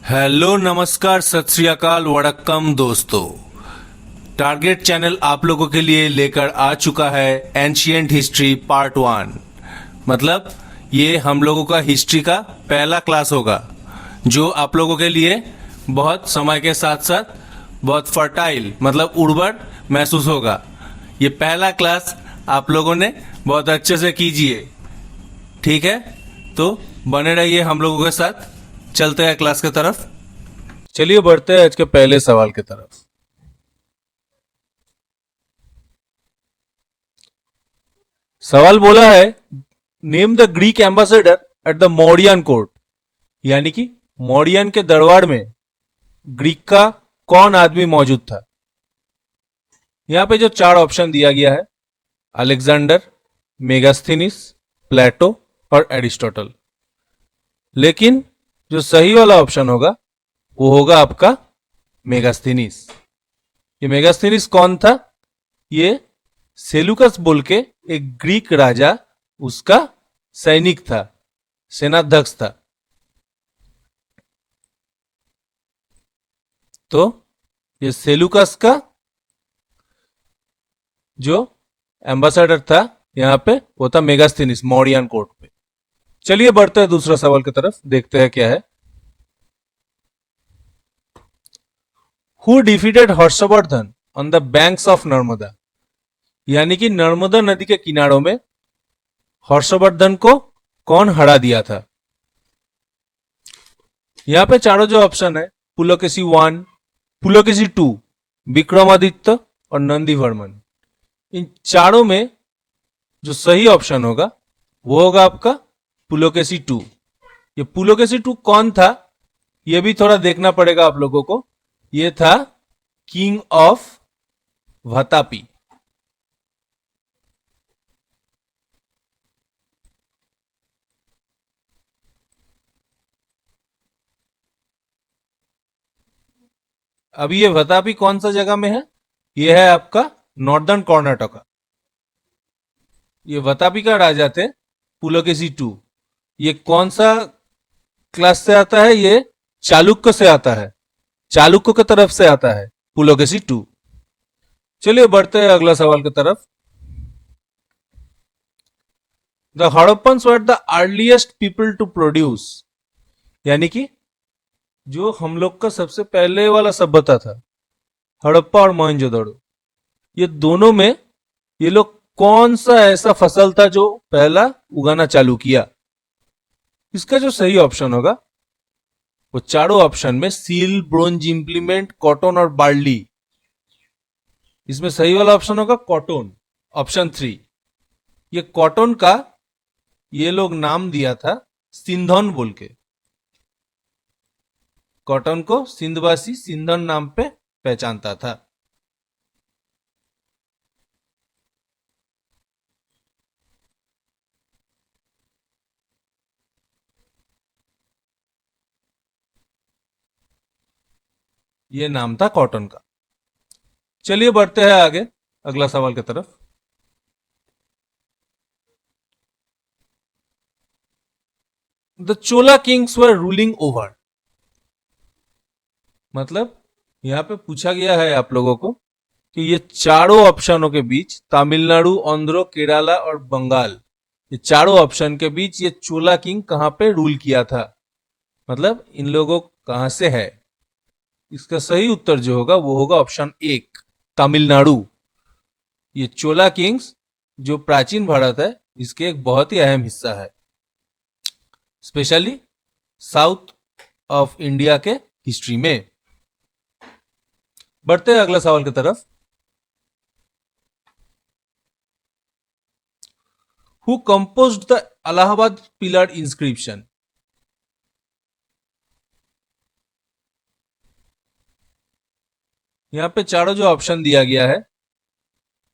Hello नमस्कार सत श्री अकाल वड़क्कम दोस्तों। टारगेट चैनल आप लोगों के लिए लेकर आ चुका है एंशियंट हिस्ट्री पार्ट 1। मतलब ये हम लोगों का हिस्ट्री का पहला क्लास होगा जो आप लोगों के लिए बहुत समय के साथ साथ बहुत फर्टाइल मतलब उर्वर महसूस होगा। ये पहला क्लास आप लोगों ने बहुत अच्छे से कीजिए, ठीक है? तो बने रहिए हम लोगों के साथ। चलते हैं क्लास की तरफ। चलिए बढ़ते हैं आज के पहले सवाल की तरफ। सवाल बोला है, name the Greek ambassador at the Mauryan court. यानी कि मौर्यन के दरबार में ग्रीक का कौन आदमी मौजूद था। यहां पे जो चार ऑप्शन दिया गया है, अलेक्जेंडर, मेगास्थीनिस, प्लेटो और एरिस्टोटल। लेकिन जो सही वाला ऑप्शन होगा वो होगा आपका मेगास्थीनिस। ये मेगास्थनीस कौन था? ये सेलुकस बोल के एक ग्रीक राजा, उसका सैनिक था, सेनाध्यक्ष था। तो ये सेलुकस का जो एम्बेसडर था यहां पे वो था मेगास्थनीस मौर्यन कोर्ट पे। चलिए बढ़ते हैं दूसरा सवाल की तरफ, देखते हैं क्या है। Who defeated Harshvardhan on the banks of Narmada. यानी कि नर्मदा नदी के किनारों में हर्षवर्धन को कौन हरा दिया था। यहां पे चारों जो ऑप्शन है, पुलकेशी 1, पुलकेशी 2, विक्रमादित्य और नंदी वर्मन, इन चारों में जो सही ऑप्शन होगा वो होगा आपका पुलकेशी 2। ये पुलकेशी 2 कौन था ये भी थोड़ा देखना पड़ेगा आप लोगों को। ये था किंग ऑफ वतापी। अभी ये वतापी कौन सा जगह में है? ये है आपका नॉर्दर्न कर्नाटका। ये वतापी का राजा थे पुलकेशी 2। ये कौन सा क्लास से आता है? ये चालुक्य से आता है, चालुक्य की तरफ से आता है पुलकेशी 2। चलिए बढ़ते हैं अगला सवाल की तरफ। The Harappans were the earliest people to produce. यानी कि जो हम लोग का सबसे पहले वाला सभ्यता था, हड़प्पा और मोहनजोदड़ो, ये दोनों में ये लोग कौन सा ऐसा फसल था जो पहला उगाना चालू किया। इसका जो सही ऑप्शन होगा वो चारों ऑप्शन में सील, ब्रोंज इंप्लीमेंट, कॉटन और बार्ली। इसमें सही वाला ऑप्शन होगा कॉटन, ऑप्शन 3। ये कॉटन का ये लोग नाम दिया था सिंधन बोल के। कॉटन को सिंधवासी सिंधन नाम पे पहचानता था। ये नाम था कॉटन का। चलिए बढ़ते हैं आगे अगला सवाल की तरफ। The Chola Kings were ruling over. मतलब यहां पे पूछा गया है आप लोगों को कि ये चारों ऑप्शनों के बीच, तमिलनाडु, आंध्र, केरला और बंगाल, ये चारों ऑप्शन के बीच ये चोला किंग कहां पे रूल किया था। मतलब इन लोगों कहां से है। इसका सही उत्तर जो होगा वो होगा ऑप्शन 1, तमिलनाडु। ये चोला किंग्स जो प्राचीन भारत है इसके एक बहुत ही अहम हिस्सा है, स्पेशली साउथ ऑफ इंडिया के हिस्ट्री में। बढ़ते हैं अगला सवाल की तरफ। Who composed the Allahabad pillar inscription. यहां पे चारों जो ऑप्शन दिया गया है,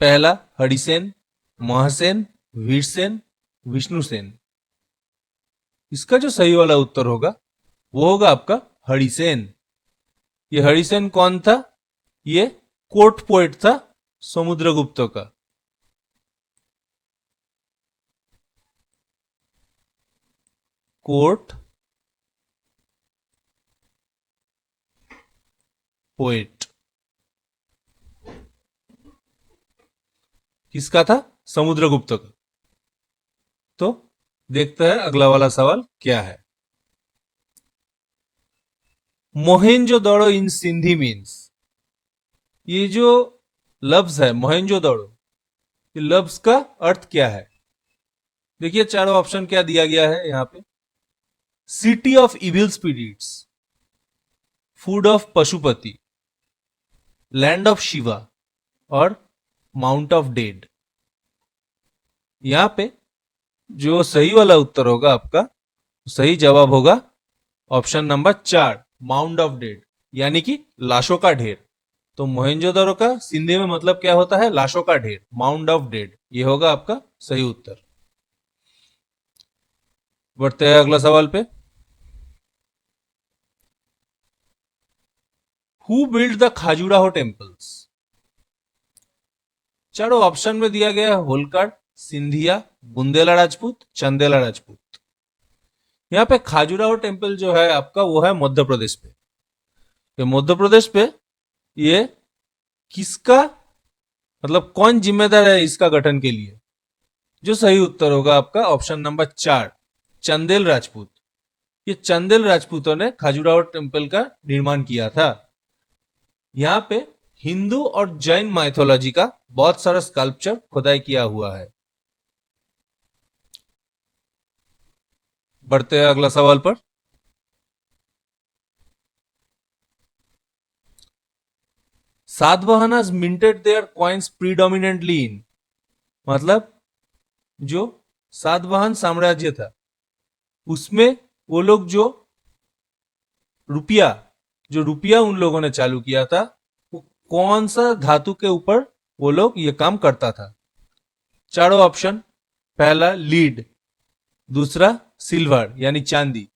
पहला हरिसेन, महासेन, वीरसेन, विष्णुसेन। इसका जो सही वाला उत्तर होगा वो होगा आपका हरिसेन। ये हरिसेन कौन था? ये कोर्ट पोएट था समुद्रगुप्त का। Court poet. किसका था? समुद्रगुप्त का। तो देखते हैं अगला वाला सवाल क्या है। मोहेंजोदड़ो इन सिंधी मीन्स, ये जो लफ्ज है मोहेंजोदड़ो, ये लफ्ज का अर्थ क्या है? देखिए चारों ऑप्शन क्या दिया गया है यहाँ पे। City of evil spirits, food of Pashupati, land of Shiva और माउंट ऑफ डेड। यहाँ पे जो सही वाला उत्तर होगा आपका, सही जवाब होगा option number 4, mount of dead, यानी कि लाशों का ढेर। तो मोहेंजोदड़ो का सिंधी में मतलब क्या होता है? लाशों का ढेर, माउंट ऑफ डेड। ये होगा आपका सही उत्तर। बढ़ते हैं अगला सवाल पे। Who build the Khajuraho temples? चारों ऑप्शन में दिया गया है होलकर, सिंधिया, बुंदेला राजपूत, चंदेला राजपूत। यहाँ पे खाजुराहो टेम्पल जो है आपका वो है मध्य प्रदेश पे। ये मध्य प्रदेश पे ये किसका मतलब कौन जिम्मेदार है इसका गठन के लिए? जो सही उत्तर होगा आपका ऑप्शन नंबर 4, चंदेल राजपूत। ये चंदेल राजपूतों ने खाजुराहो टेम्पल का निर्माण किया था। यहाँ पे हिंदू और जैन माइथोलॉजी का बहुत सारा स्कल्पचर खुदाई किया हुआ है। बढ़ते हैं अगला सवाल पर। सातवाहनास मिंटेड देयर कॉइन्स प्रीडोमिनेंटली इन, मतलब जो सातवाहन साम्राज्य था उसमें वो लोग रुपया जो रुपया उन लोगों ने चालू किया था वो कौन सा धातु के ऊपर वो लोग ये काम करता था? चारों ऑप्शन। पहला लीड, दूसरा सिल्वर यानी चांदी,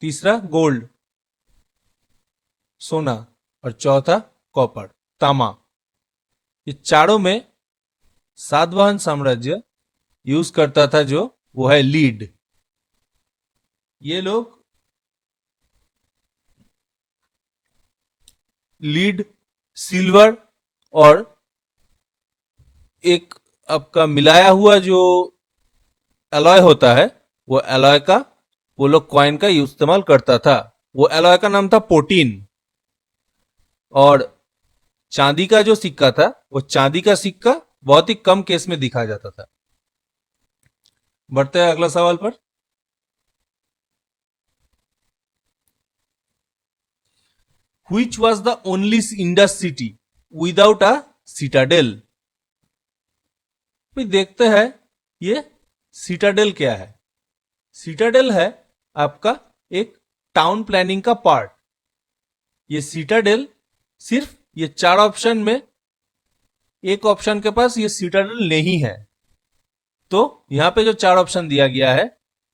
तीसरा गोल्ड सोना और चौथा कॉपर तांबा। ये चारों में सातवाहन साम्राज्य यूज करता था जो वो है लीड। ये लोग लीड, सिल्वर और एक आपका मिलाया हुआ जो एलॉय होता है वो एलॉय का वो लोग कॉइन का इस्तेमाल करता था। वो एलॉय का नाम था पोटीन। और चांदी का जो सिक्का था वो चांदी का सिक्का बहुत ही कम केस में दिखा जाता था। बढ़ते हैं अगला सवाल पर। Which was the only Indus city without a citadel? भाई देखते हैं ये सिटाडेल क्या है। सिटाडेल है आपका एक टाउन प्लानिंग का पार्ट। ये सिटाडेल सिर्फ ये चार ऑप्शन में एक ऑप्शन के पास ये सिटाडेल नहीं है। तो यहां पे जो चार ऑप्शन दिया गया है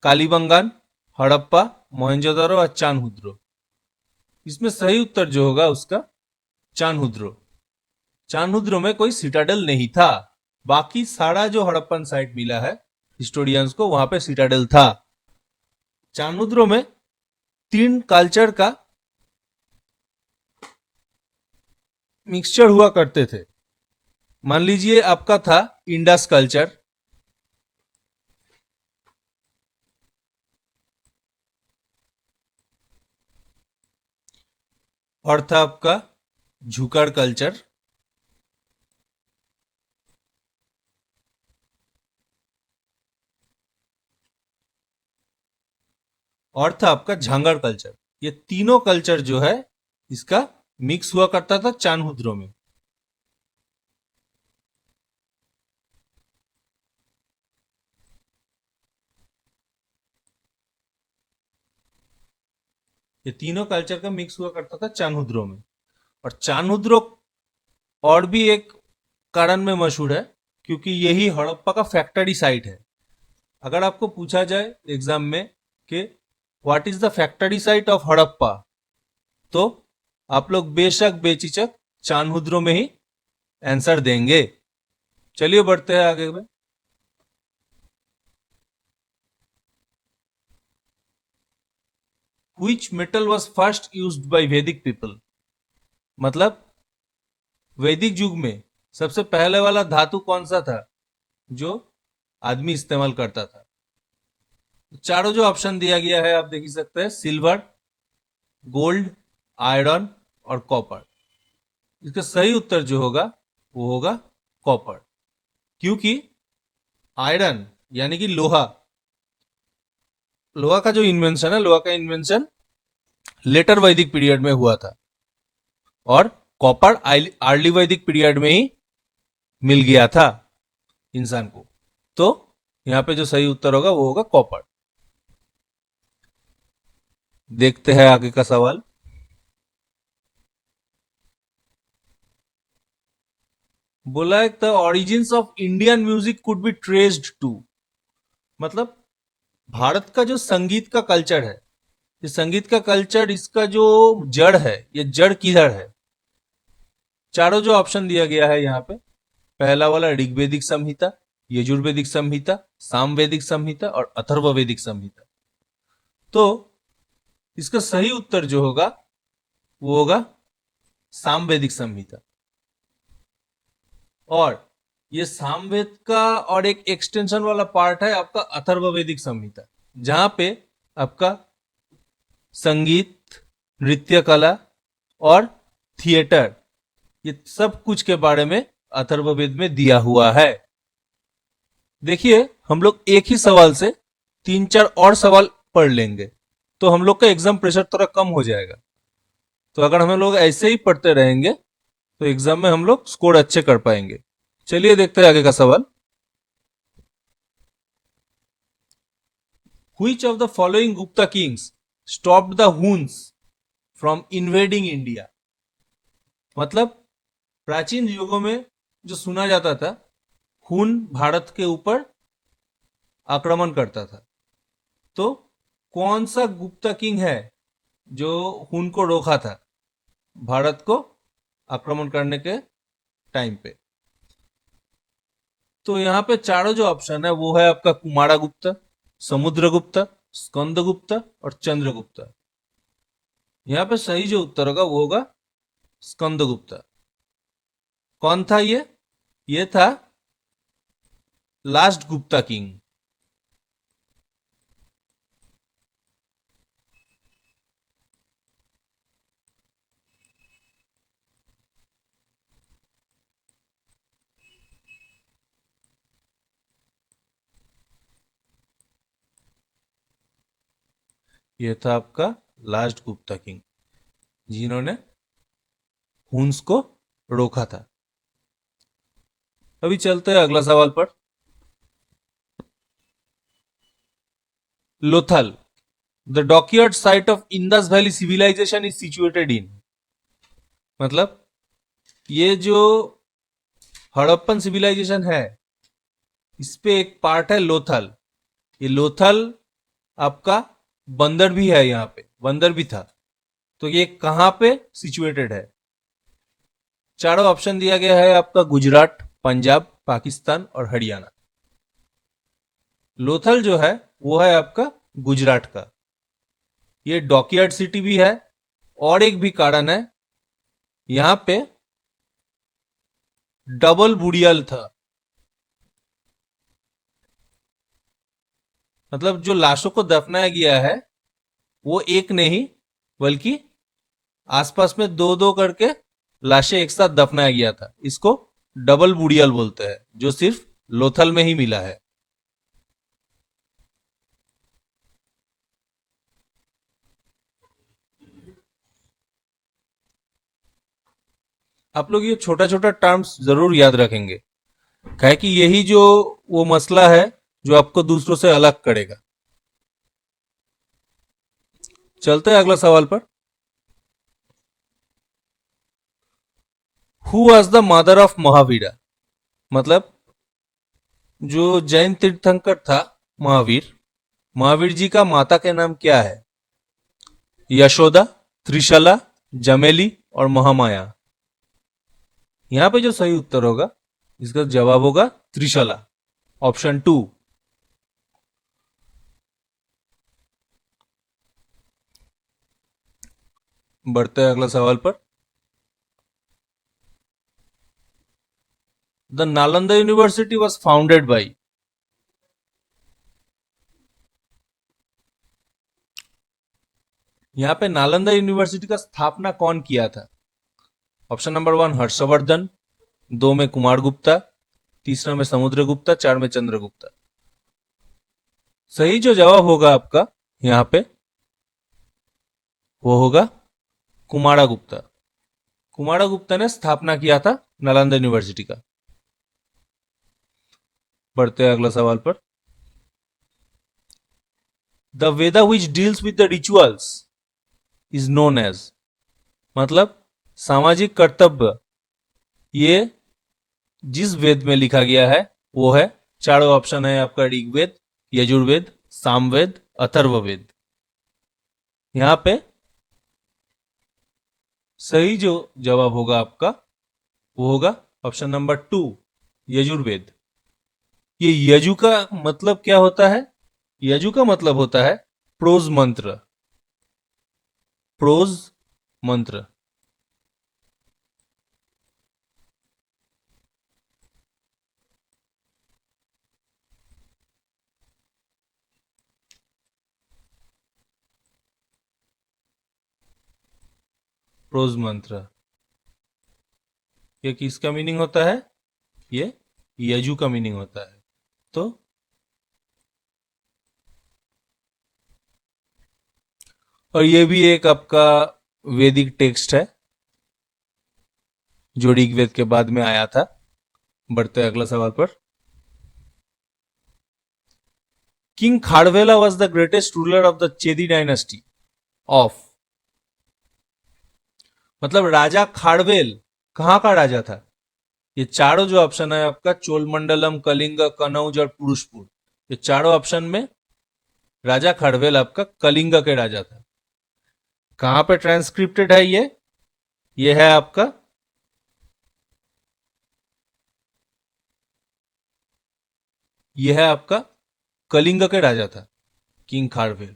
कालीबंगान, हड़प्पा, मोहनजोदड़ो और चानहुद्रो, इसमें सही उत्तर जो होगा उसका चानहुद्रो। चानहुद्रो में कोई सिटाडेल नहीं था। बाकी सारा जो हड़प्पन साइट मिला है हिस्टोरियंस को वहां पे सिटाडेल था। चानहुद्रो में 3 कल्चर का मिक्सचर हुआ करते थे। मान लीजिए आपका था इंडस कल्चर, और था आपका झुकर कल्चर, और था आपका झांगड़ कल्चर। ये तीनों कल्चर जो है इसका मिक्स हुआ करता था चानहुद्रो में। ये तीनों कल्चर का मिक्स हुआ करता था चानहुद्रो में। और चानहुद्रो और भी एक कारण में मशहूर है क्योंकि यही हड़प्पा का फैक्ट्री साइट है। अगर आपको पूछा जाए एग्जाम में कि what is the factory site of Harappa, तो आप लोग बेशक बेचिचक चानहुद्रो में ही आंसर देंगे। चलिए बढ़ते हैं आगे में। Which metal was first used by Vedic people? मतलब वैदिक युग में सबसे पहले वाला धातु कौन सा था जो आदमी इस्तेमाल करता था? चारों जो ऑप्शन दिया गया है आप देख ही सकते हैं, सिल्वर, गोल्ड, आयरन और कॉपर। इसका सही उत्तर जो होगा वो होगा कॉपर, क्योंकि आयरन यानी कि लोहा, लोहा का जो इन्वेंशन है, लोहा का इन्वेंशन लेटर वैदिक पीरियड में हुआ था, और कॉपर अर्ली वैदिक पीरियड में ही मिल गया था इंसान को। तो यहां पे जो सही उत्तर होगा वो होगा कॉपर। देखते हैं आगे का सवाल। बोला है the origins of Indian music could be traced to, मतलब भारत का जो संगीत का कल्चर है, ये संगीत का कल्चर, इसका जो जड़ है, ये जड़ किधर है? चारों जो ऑप्शन दिया गया है यहाँ पे, पहला वाला ऋग्वेदिक संहिता, यजुर्वेदिक संहिता, सामवेदिक संहिता और अथर्ववेदिक संहिता। तो इसका सही उत्तर जो होगा वो होगा सामवेदिक संहिता। और ये सामवेद का और एक एक्सटेंशन वाला पार्ट है आपका अथर्ववेदिक संहिता, जहां पे आपका संगीत, नृत्य कला और थिएटर, ये सब कुछ के बारे में अथर्ववेद में दिया हुआ है। देखिए हम लोग एक ही सवाल से तीन चार और सवाल पढ़ लेंगे तो हम लोग का एग्जाम प्रेशर थोड़ा कम हो जाएगा। तो अगर हम लोग ऐसे ही पढ़ते रहेंगे तो एग्जाम में हम लोग स्कोर अच्छे कर पाएंगे। चलिए देखते हैं आगे का सवाल। Which of the following Gupta kings stopped the Huns from invading India? मतलब प्राचीन युगों में जो सुना जाता था, हुन भारत के ऊपर आक्रमण करता था, तो कौन सा गुप्ता किंग है जो हुन को रोका था भारत को आक्रमण करने के टाइम पे? तो यहाँ पे चारों जो ऑप्शन है वो है आपका कुमारा गुप्ता, समुद्रगुप्ता, स्कंदगुप्ता और चंद्रगुप्ता। यहाँ पे सही जो उत्तर होगा वो होगा स्कंदगुप्ता। कौन था ये? ये था लास्ट गुप्ता किंग। ये था आपका लास्ट गुप्ता किंग जिन्होंने हुन्स को रोका था। अभी चलते हैं अगला सवाल पर। Lothal, the dockyard site of Indus valley civilization is situated in, मतलब ये जो हड़प्पन सिविलाइजेशन है इस पे एक पार्ट है लोथल। ये लोथल आपका बंदर भी है, यहाँ पे बंदर भी था, तो ये कहां पे सिचुएटेड है? चारों ऑप्शन दिया गया है आपका गुजरात, पंजाब, पाकिस्तान और हरियाणा। लोथल जो है वो है आपका गुजरात का। ये डॉकयार्ड सिटी भी है, और एक भी कारण है, यहां पे डबल बुड़ियल था, मतलब जो लाशों को दफनाया गया है वो एक नहीं बल्कि आसपास में दो दो करके लाशें एक साथ दफनाया गया था। इसको डबल बुड़ियल बोलते हैं, जो सिर्फ लोथल में ही मिला है। आप लोग ये छोटा छोटा टर्म्स जरूर याद रखेंगे, काहे कि यही जो वो मसला है जो आपको दूसरों से अलग करेगा। चलते हैं अगला सवाल पर। Who was the mother of Mahavira, मतलब जो जैन तीर्थंकर था महावीर, महावीर जी का माता के नाम क्या है? यशोदा, त्रिशला, जमेली और महामाया। यहां पे जो सही उत्तर होगा इसका जवाब होगा त्रिशला, ऑप्शन 2। बढ़ते हैं अगला सवाल पर। The Nalanda university was founded by. यहां पे नालंदा यूनिवर्सिटी का स्थापना कौन किया था? ऑप्शन नंबर 1 हर्षवर्धन, 2 में कुमार गुप्ता, तीसरा में समुद्र गुप्ता, 4 में चंद्रगुप्ता। सही जो जवाब होगा आपका यहां पे वो होगा कुमारा गुप्ता। कुमारा गुप्ता ने स्थापना किया था नालंदा यूनिवर्सिटी का। बढ़ते हैं अगला सवाल पर। The Veda which deals with the rituals is known as, मतलब सामाजिक कर्तव्य ये जिस वेद में लिखा गया है वो है, चारों ऑप्शन है आपका, ऋग्वेद, यजुर्वेद, सामवेद, अथर्ववेद। यहां पे सही जो जवाब होगा आपका वो होगा ऑप्शन नंबर 2 यजुर्वेद। ये यजु का मतलब क्या होता है? यजु का मतलब होता है प्रोज मंत्र। प्रोज मंत्र। प्रोज मंत्र ये किसका मीनिंग होता है? ये यजु का मीनिंग होता है। तो और ये भी एक आपका वैदिक टेक्स्ट है जो ऋग्वेद के बाद में आया था। बढ़ते हैं अगला सवाल पर। King Kharavela was the greatest ruler of the Chedi dynasty of, मतलब राजा खारवेल कहां का राजा था? ये चारों जो ऑप्शन है आपका, चोलमंडलम, कलिंग, कनौज और पुरुषपुर, ये चारों ऑप्शन में राजा खारवेल आपका कलिंग के राजा था। कहां पे ट्रांसक्रिप्टेड है ये है आपका ये है आपका कलिंग के राजा था किंग खारवेल।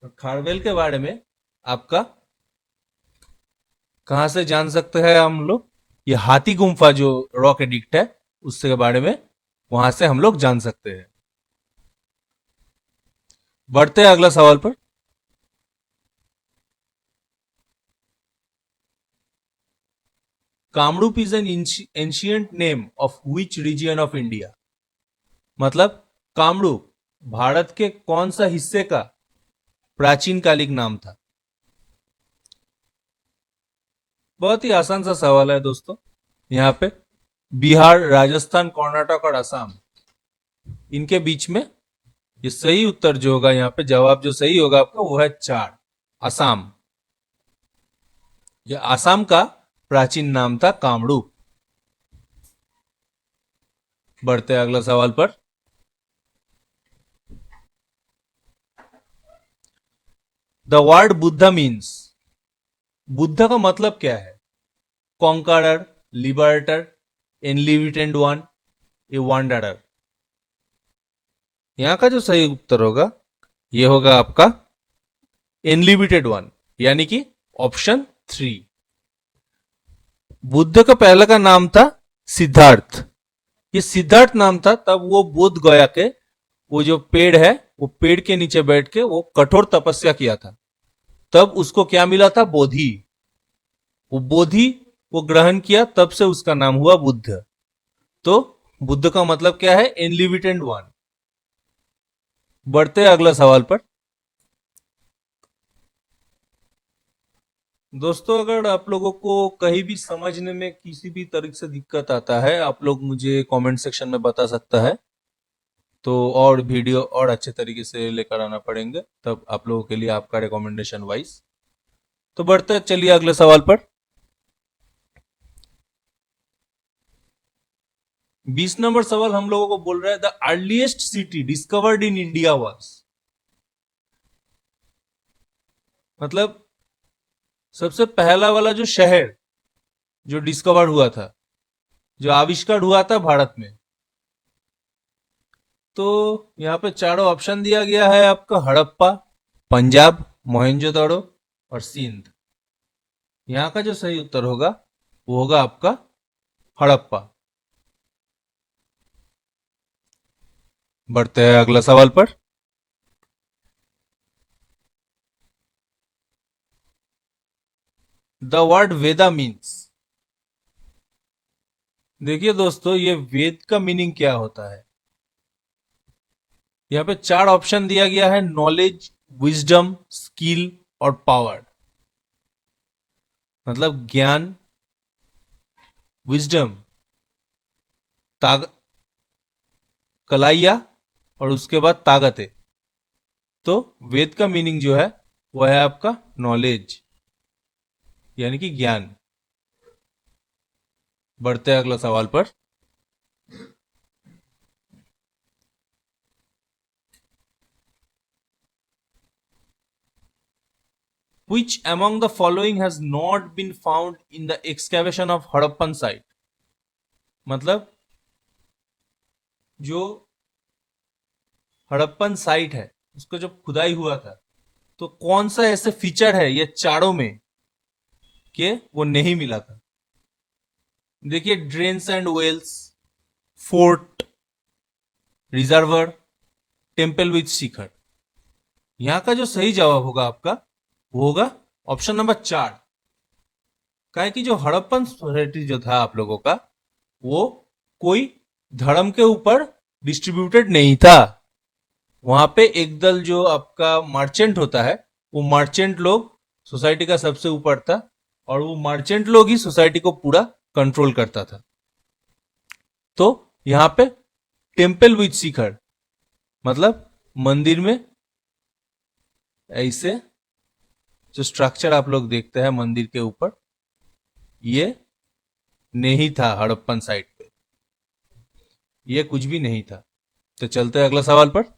और खारवेल के बारे में आपका कहां से जान सकते हैं हम लोग? ये हाथी गुम्फा जो रॉक एडिक्ट है उसके बारे में वहां से हम लोग जान सकते हैं। बढ़ते हैं अगला सवाल पर। Kamrup is an ancient name of which region of India, मतलब कामरूप भारत के कौन सा हिस्से का प्राचीन कालिक नाम था? बहुत ही आसान सा सवाल है दोस्तों। यहाँ पे बिहार, राजस्थान, कर्नाटक और असम, इनके बीच में ये सही उत्तर जो होगा, यहाँ पे जवाब जो सही होगा आपका वो है 4 असम। यह असम का प्राचीन नाम था कामरूप। बढ़ते हैं अगला सवाल पर। The word Buddha means, Buddha का मतलब क्या है? कॉन्करर, लिबरेटर, एनलिविटेंड वन, ए वांडरर। यहां का जो सही उत्तर होगा ये होगा आपका एनलिमिटेड वन, यानी कि ऑप्शन 3। बुद्ध का पहले का नाम था सिद्धार्थ। ये सिद्धार्थ नाम था तब वो बोध गया के वो जो पेड़ है वो पेड़ के नीचे बैठ के वो कठोर तपस्या किया था, तब उसको क्या मिला था? बोधि। वो बोधि वो ग्रहण किया, तब से उसका नाम हुआ बुद्ध। तो बुद्ध का मतलब क्या है? एनलिमिटेड वन। बढ़ते हैं अगला सवाल पर। दोस्तों अगर आप लोगों को कहीं भी समझने में किसी भी तरीके से दिक्कत आता है, आप लोग मुझे कमेंट सेक्शन में बता सकता है, तो और वीडियो और अच्छे तरीके से लेकर आना पड़ेंगे तब आप लोगों के लिए आपका रिकमेंडेशन वाइज। तो बढ़ते हैं, चलिए अगले सवाल पर। 20 नंबर सवाल हम लोगों को बोल रहा है the earliest city discovered in India was, मतलब सबसे पहला वाला जो शहर जो डिस्कवर हुआ था, जो आविष्कार हुआ था भारत में। तो यहाँ पे चारों ऑप्शन दिया गया है आपका, हड़प्पा, पंजाब, मोहनजोदड़ो और सिंध। यहाँ का जो सही उत्तर होगा वो होगा आपका हड़प्पा। बढ़ते हैं अगला सवाल पर। The word Veda means. देखिए दोस्तों, ये वेद का मीनिंग क्या होता है। यहाँ पे चार ऑप्शन दिया गया है: नॉलेज, विजडम, स्किल और पावर। मतलब ज्ञान, विजडम, ताग कलाइया और उसके बाद ताकत है। तो वेद का मीनिंग जो है वो है आपका नॉलेज, यानी कि ज्ञान। बढ़ते हैं अगला सवाल पर। Which among the following has not been found in the excavation of Harappan site? मतलब जो हड़प्पन साइट है उसको जब खुदाई हुआ था, तो कौन सा ऐसे फीचर है ये चारों में कि वो नहीं मिला था। देखिए, drains and wells, fort, reservoir, temple with shikhar. यहां का जो सही जवाब होगा आपका वो होगा ऑप्शन नंबर 4। काहे कि जो हड़प्पन सोसाइटी जो था आप लोगों का, वो कोई धर्म के ऊपर डिस्ट्रीब्यूटेड नहीं था। वहां पे एक दल जो आपका मर्चेंट होता है, वो मर्चेंट लोग सोसाइटी का सबसे ऊपर था, और वो मर्चेंट लोग ही सोसाइटी को पूरा कंट्रोल करता था। तो यहाँ पे टेम्पल विथ शिखर मतलब मंदिर में ऐसे जो स्ट्रक्चर आप लोग देखते हैं मंदिर के ऊपर, ये नहीं था हड़प्पन साइट पे, ये कुछ भी नहीं था। तो चलते हैं अगला सवाल पर।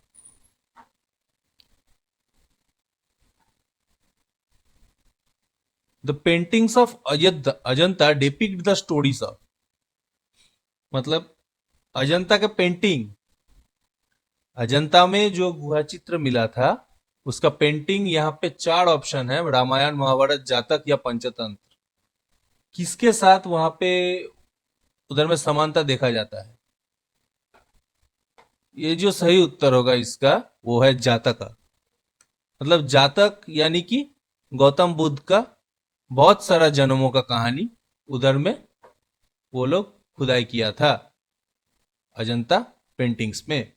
The paintings of Ajanta depict the stories of. मतलब अजंता के पेंटिंग, अजंता में जो गुहा चित्र मिला था उसका पेंटिंग, यहाँ पे चार ऑप्शन है: रामायण, महाभारत, जातक या पंचतंत्र। किसके साथ वहां पे उधर में समानता देखा जाता है? ये जो सही उत्तर होगा इसका वो है जातक का। मतलब जातक यानी कि गौतम बुद्ध का बहुत सारा जन्मों का कहानी उधर में वो लोग खुदाई किया था अजंता पेंटिंग्स में।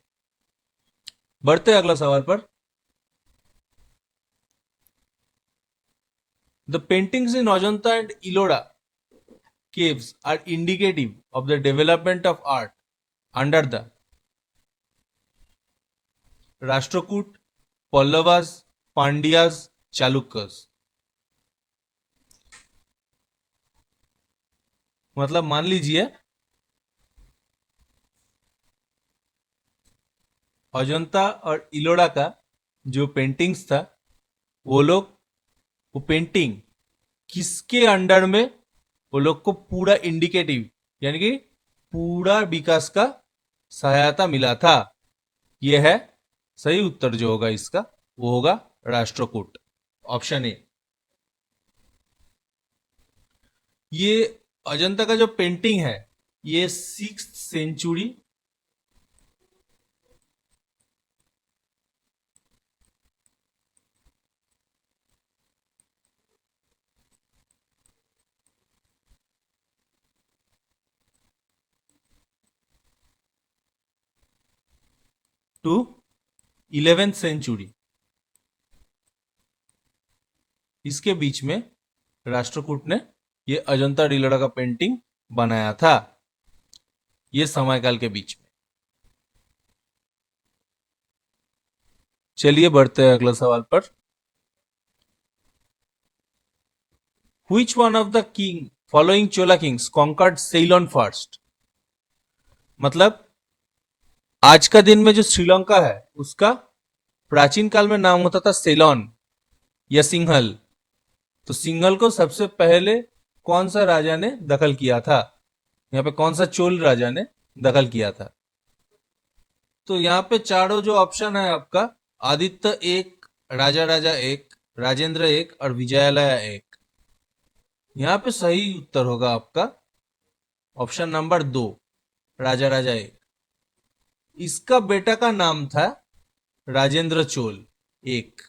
बढ़ते अगला सवाल पर। The paintings in Ajanta and Ellora caves are indicative of the development of art under the Rashtrakuta, Pallavas, Pandyas, Chalukyas. मतलब मान लीजिए अजंता और इलोरा का जो पेंटिंग्स था, वो लोग वो पेंटिंग किसके अंडर में वो लोग को पूरा इंडिकेटिव यानी कि पूरा विकास का सहायता मिला था। यह है सही उत्तर जो होगा इसका वो होगा राष्ट्रकूट, ऑप्शन ए। ये अजंता का जो पेंटिंग है ये 6th century to 11th century, इसके बीच में राष्ट्रकूट ने ये अजंता डिलोरा का पेंटिंग बनाया था, ये समयकाल के बीच में। चलिए बढ़ते हैं अगला सवाल पर। Which one of the king following Chola kings conquered Ceylon first? मतलब आज का दिन में जो श्रीलंका है उसका प्राचीन काल में नाम होता था सेलोन या सिंहल। तो सिंहल को सबसे पहले कौन सा राजा ने दखल किया था? यहाँ पे कौन सा चोल राजा ने दखल किया था? तो यहाँ पे चारों जो ऑप्शन है आपका, आदित्य एक, राजा राजा एक, राजेंद्र एक और विजयालया एक। यहाँ पे सही उत्तर होगा आपका ऑप्शन नंबर 2, राजा राजा एक। इसका बेटा का नाम था राजेंद्र चोल एक।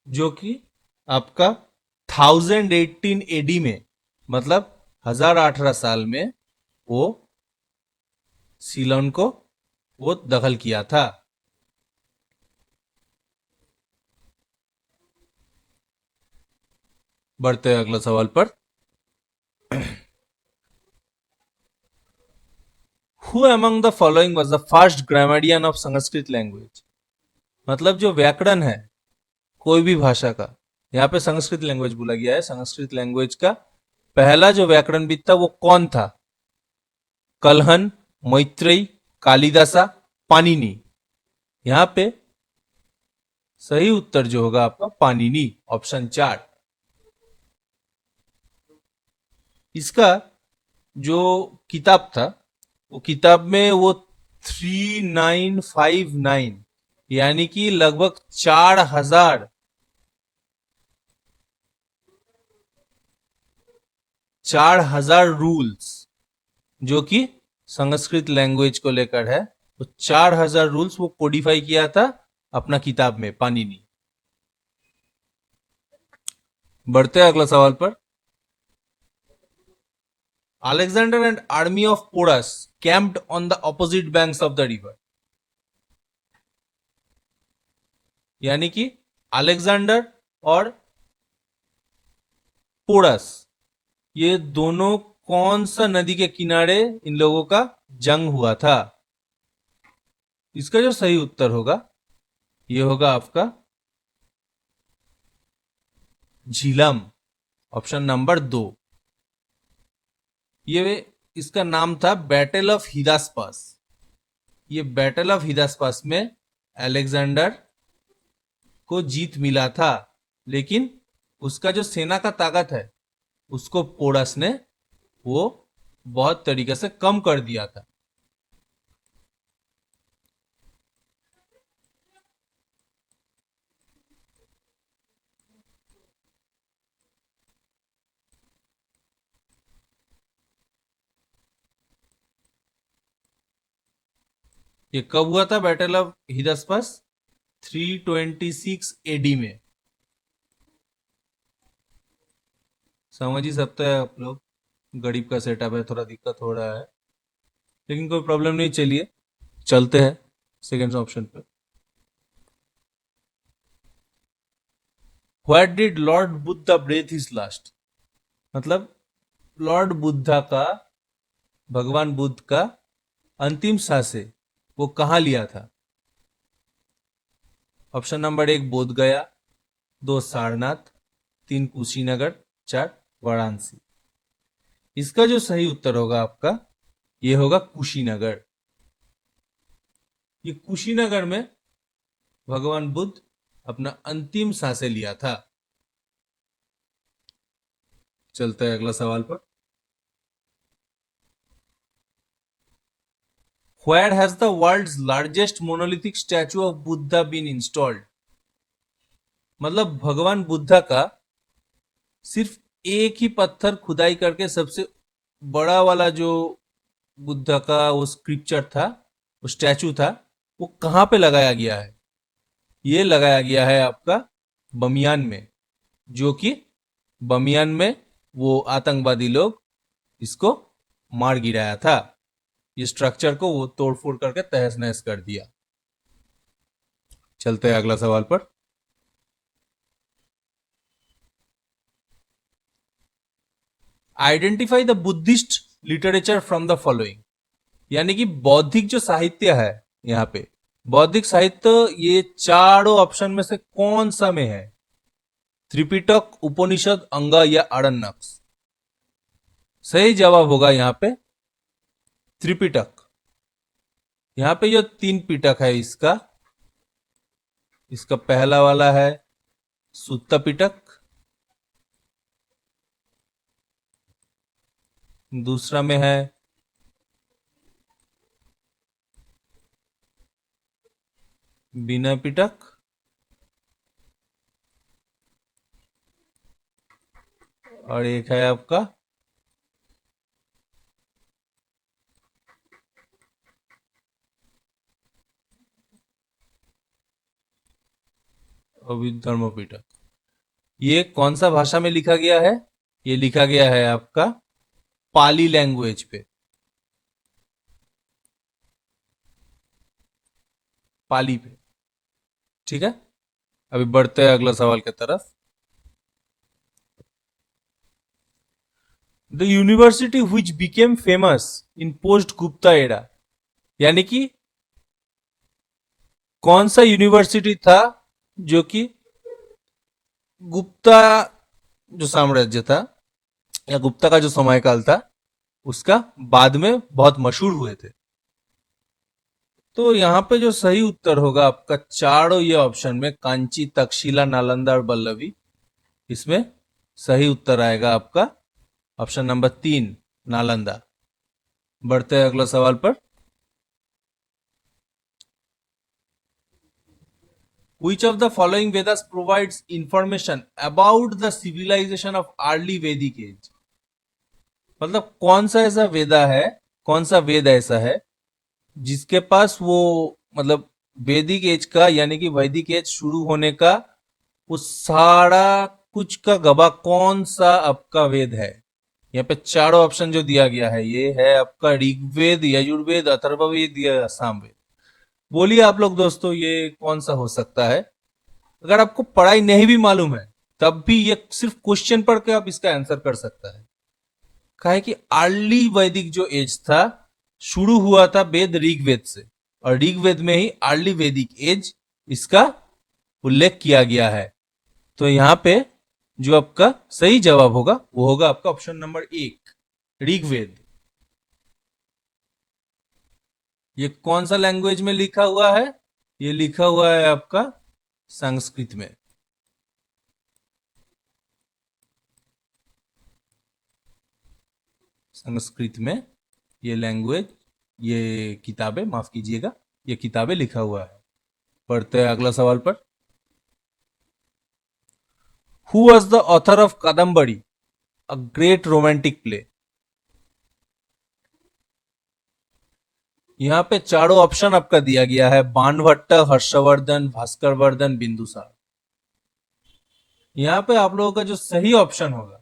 जो कि आपका 1018 एडी में, मतलब 1018 साल में वो सीलोन को वो दखल किया था। बढ़ते हैं अगला सवाल पर। Who among the following was the first grammarian of Sanskrit language. मतलब जो व्याकरण है कोई भी भाषा का, यहाँ पे संस्कृत लैंग्वेज बोला गया है, संस्कृत लैंग्वेज का पहला जो व्याकरणविद था वो कौन था? कलहन, मैत्रेयी, कालिदासा, पाणिनि। यहाँ पे सही उत्तर जो होगा आपका पाणिनि, ऑप्शन 4। इसका जो किताब था वो किताब में वो 3959 यानी कि लगभग 4000 रूल्स जो कि संस्कृत लैंग्वेज को लेकर है, वो 4000 रूल्स वो कोडिफाई किया था अपना किताब में पाणिनि। बढ़ते हैं अगला सवाल पर। Alexander and army of Porus camped on the opposite banks of the river। यानी कि अलेक्जेंडर और पोरस ये दोनों कौन सा नदी के किनारे इन लोगों का जंग हुआ था? इसका जो सही उत्तर होगा ये होगा आपका झीलम, ऑप्शन नंबर 2। ये इसका नाम था बैटल ऑफ हिदास्पास। ये बैटल ऑफ हिदास्पास में अलेक्जेंडर को जीत मिला था, लेकिन उसका जो सेना का ताकत है उसको पोरस ने वो बहुत तरीके से कम कर दिया था। ये कब हुआ था बैटल ऑफ हिदास्पास? 326 एडी में। समझ ही सकते हैं आप लोग, गरीब का सेटअप है, थोड़ा दिक्कत हो रहा है, लेकिन कोई प्रॉब्लम नहीं। चलिए चलते हैं सेकेंड ऑप्शन पे। What did lord Buddha breathe his last. मतलब लॉर्ड बुद्धा का, भगवान बुद्ध का अंतिम सांसें वो कहां लिया था? ऑप्शन नंबर 1 बोध गया, 2 सारनाथ, 3 कुशीनगर, 4 वाराणसी। इसका जो सही उत्तर होगा आपका ये होगा कुशीनगर। ये कुशीनगर में भगवान बुद्ध अपना अंतिम सांसें लिया था। चलते हैं अगला सवाल पर। Where has the world's largest monolithic statue of Buddha been installed? मतलब भगवान बुद्धा का सिर्फ एक ही पत्थर खुदाई करके सबसे बड़ा वाला जो बुद्धा का वो स्क्रिप्चर था, वो स्टैचू था, वो कहां पे लगाया गया है? ये लगाया गया है आपका बमियान में, जो कि बमियान में वो आतंकवादी लोग इसको मार गिराया था। ये स्ट्रक्चर को वो तोड़फोड़ करके तहस नहस कर दिया। चलते हैं अगला सवाल पर। Identify the Buddhist literature from the following. यानी कि बौद्धिक जो साहित्य है, यहाँ पे बौद्धिक साहित्य ये चारों ऑप्शन में से कौन सा में है? त्रिपिटक, उपनिषद, अंग या आरण्यक। सही जवाब होगा यहाँ पे त्रिपिटक। यहाँ पे जो तीन पिटक है इसका, इसका पहला वाला है सुत्ता पिटक, दूसरा में है बिना पिटक, और एक है आपका अभिधर्म पिटक। ये कौन सा भाषा में लिखा गया है? ये लिखा गया है आपका पाली लैंग्वेज पे, पाली पे। ठीक है, अभी बढ़ते हैं अगला सवाल की तरफ। The university which became famous in post Gupta era, यानी कि कौन सा यूनिवर्सिटी था जो कि गुप्ता जो साम्राज्य था या गुप्ता का जो समयकाल था उसका बाद में बहुत मशहूर हुए थे। तो यहाँ पे जो सही उत्तर होगा आपका चारों ये ऑप्शन में, कांची, तक्षशिला, नालंदा और बल्लभी, इसमें सही उत्तर आएगा आपका ऑप्शन नंबर 3, नालंदा। बढ़ते हैं अगला सवाल पर। Which of the following Vedas provides information about the civilization of early Vedic age? मतलब कौन सा ऐसा वेदा है, कौन सा वेद ऐसा है जिसके पास वो मतलब वैदिक एज का यानी कि वैदिक एज शुरू होने का वो सारा कुछ का गवाह कौन सा आपका वेद है? यहाँ पे चारों ऑप्शन जो दिया गया है ये है आपका ऋग्वेद, यजुर्वेद, अथर्ववेद या सामवेद। बोलिए आप लोग दोस्तों, ये कौन सा हो सकता है? अगर आपको पढ़ाई नहीं भी मालूम है तब भी ये सिर्फ क्वेश्चन पढ़ के आप इसका आंसर कर सकता है। कहा है कि अर्ली वैदिक जो एज था शुरू हुआ था वेद ऋग्वेद से, और ऋग्वेद में ही अर्ली वैदिक एज इसका उल्लेख किया गया है। तो यहाँ पे जो आपका सही जवाब होगा वो होगा आपका ऑप्शन नंबर 1, ऋग्वेद। ये कौन सा लैंग्वेज में लिखा हुआ है? ये लिखा हुआ है आपका संस्कृत में। संस्कृत में ये लैंग्वेज, ये किताबें, माफ कीजिएगा, ये किताबें लिखा हुआ है। पढ़ते हैं अगला सवाल पर। Who was the author of Kadambari, a great romantic play? यहाँ पे चारों ऑप्शन आपका दिया गया है, बाणभट्ट, हर्षवर्धन, भास्कर वर्धन, बिंदुसार। यहाँ पे आप लोगों का जो सही ऑप्शन होगा,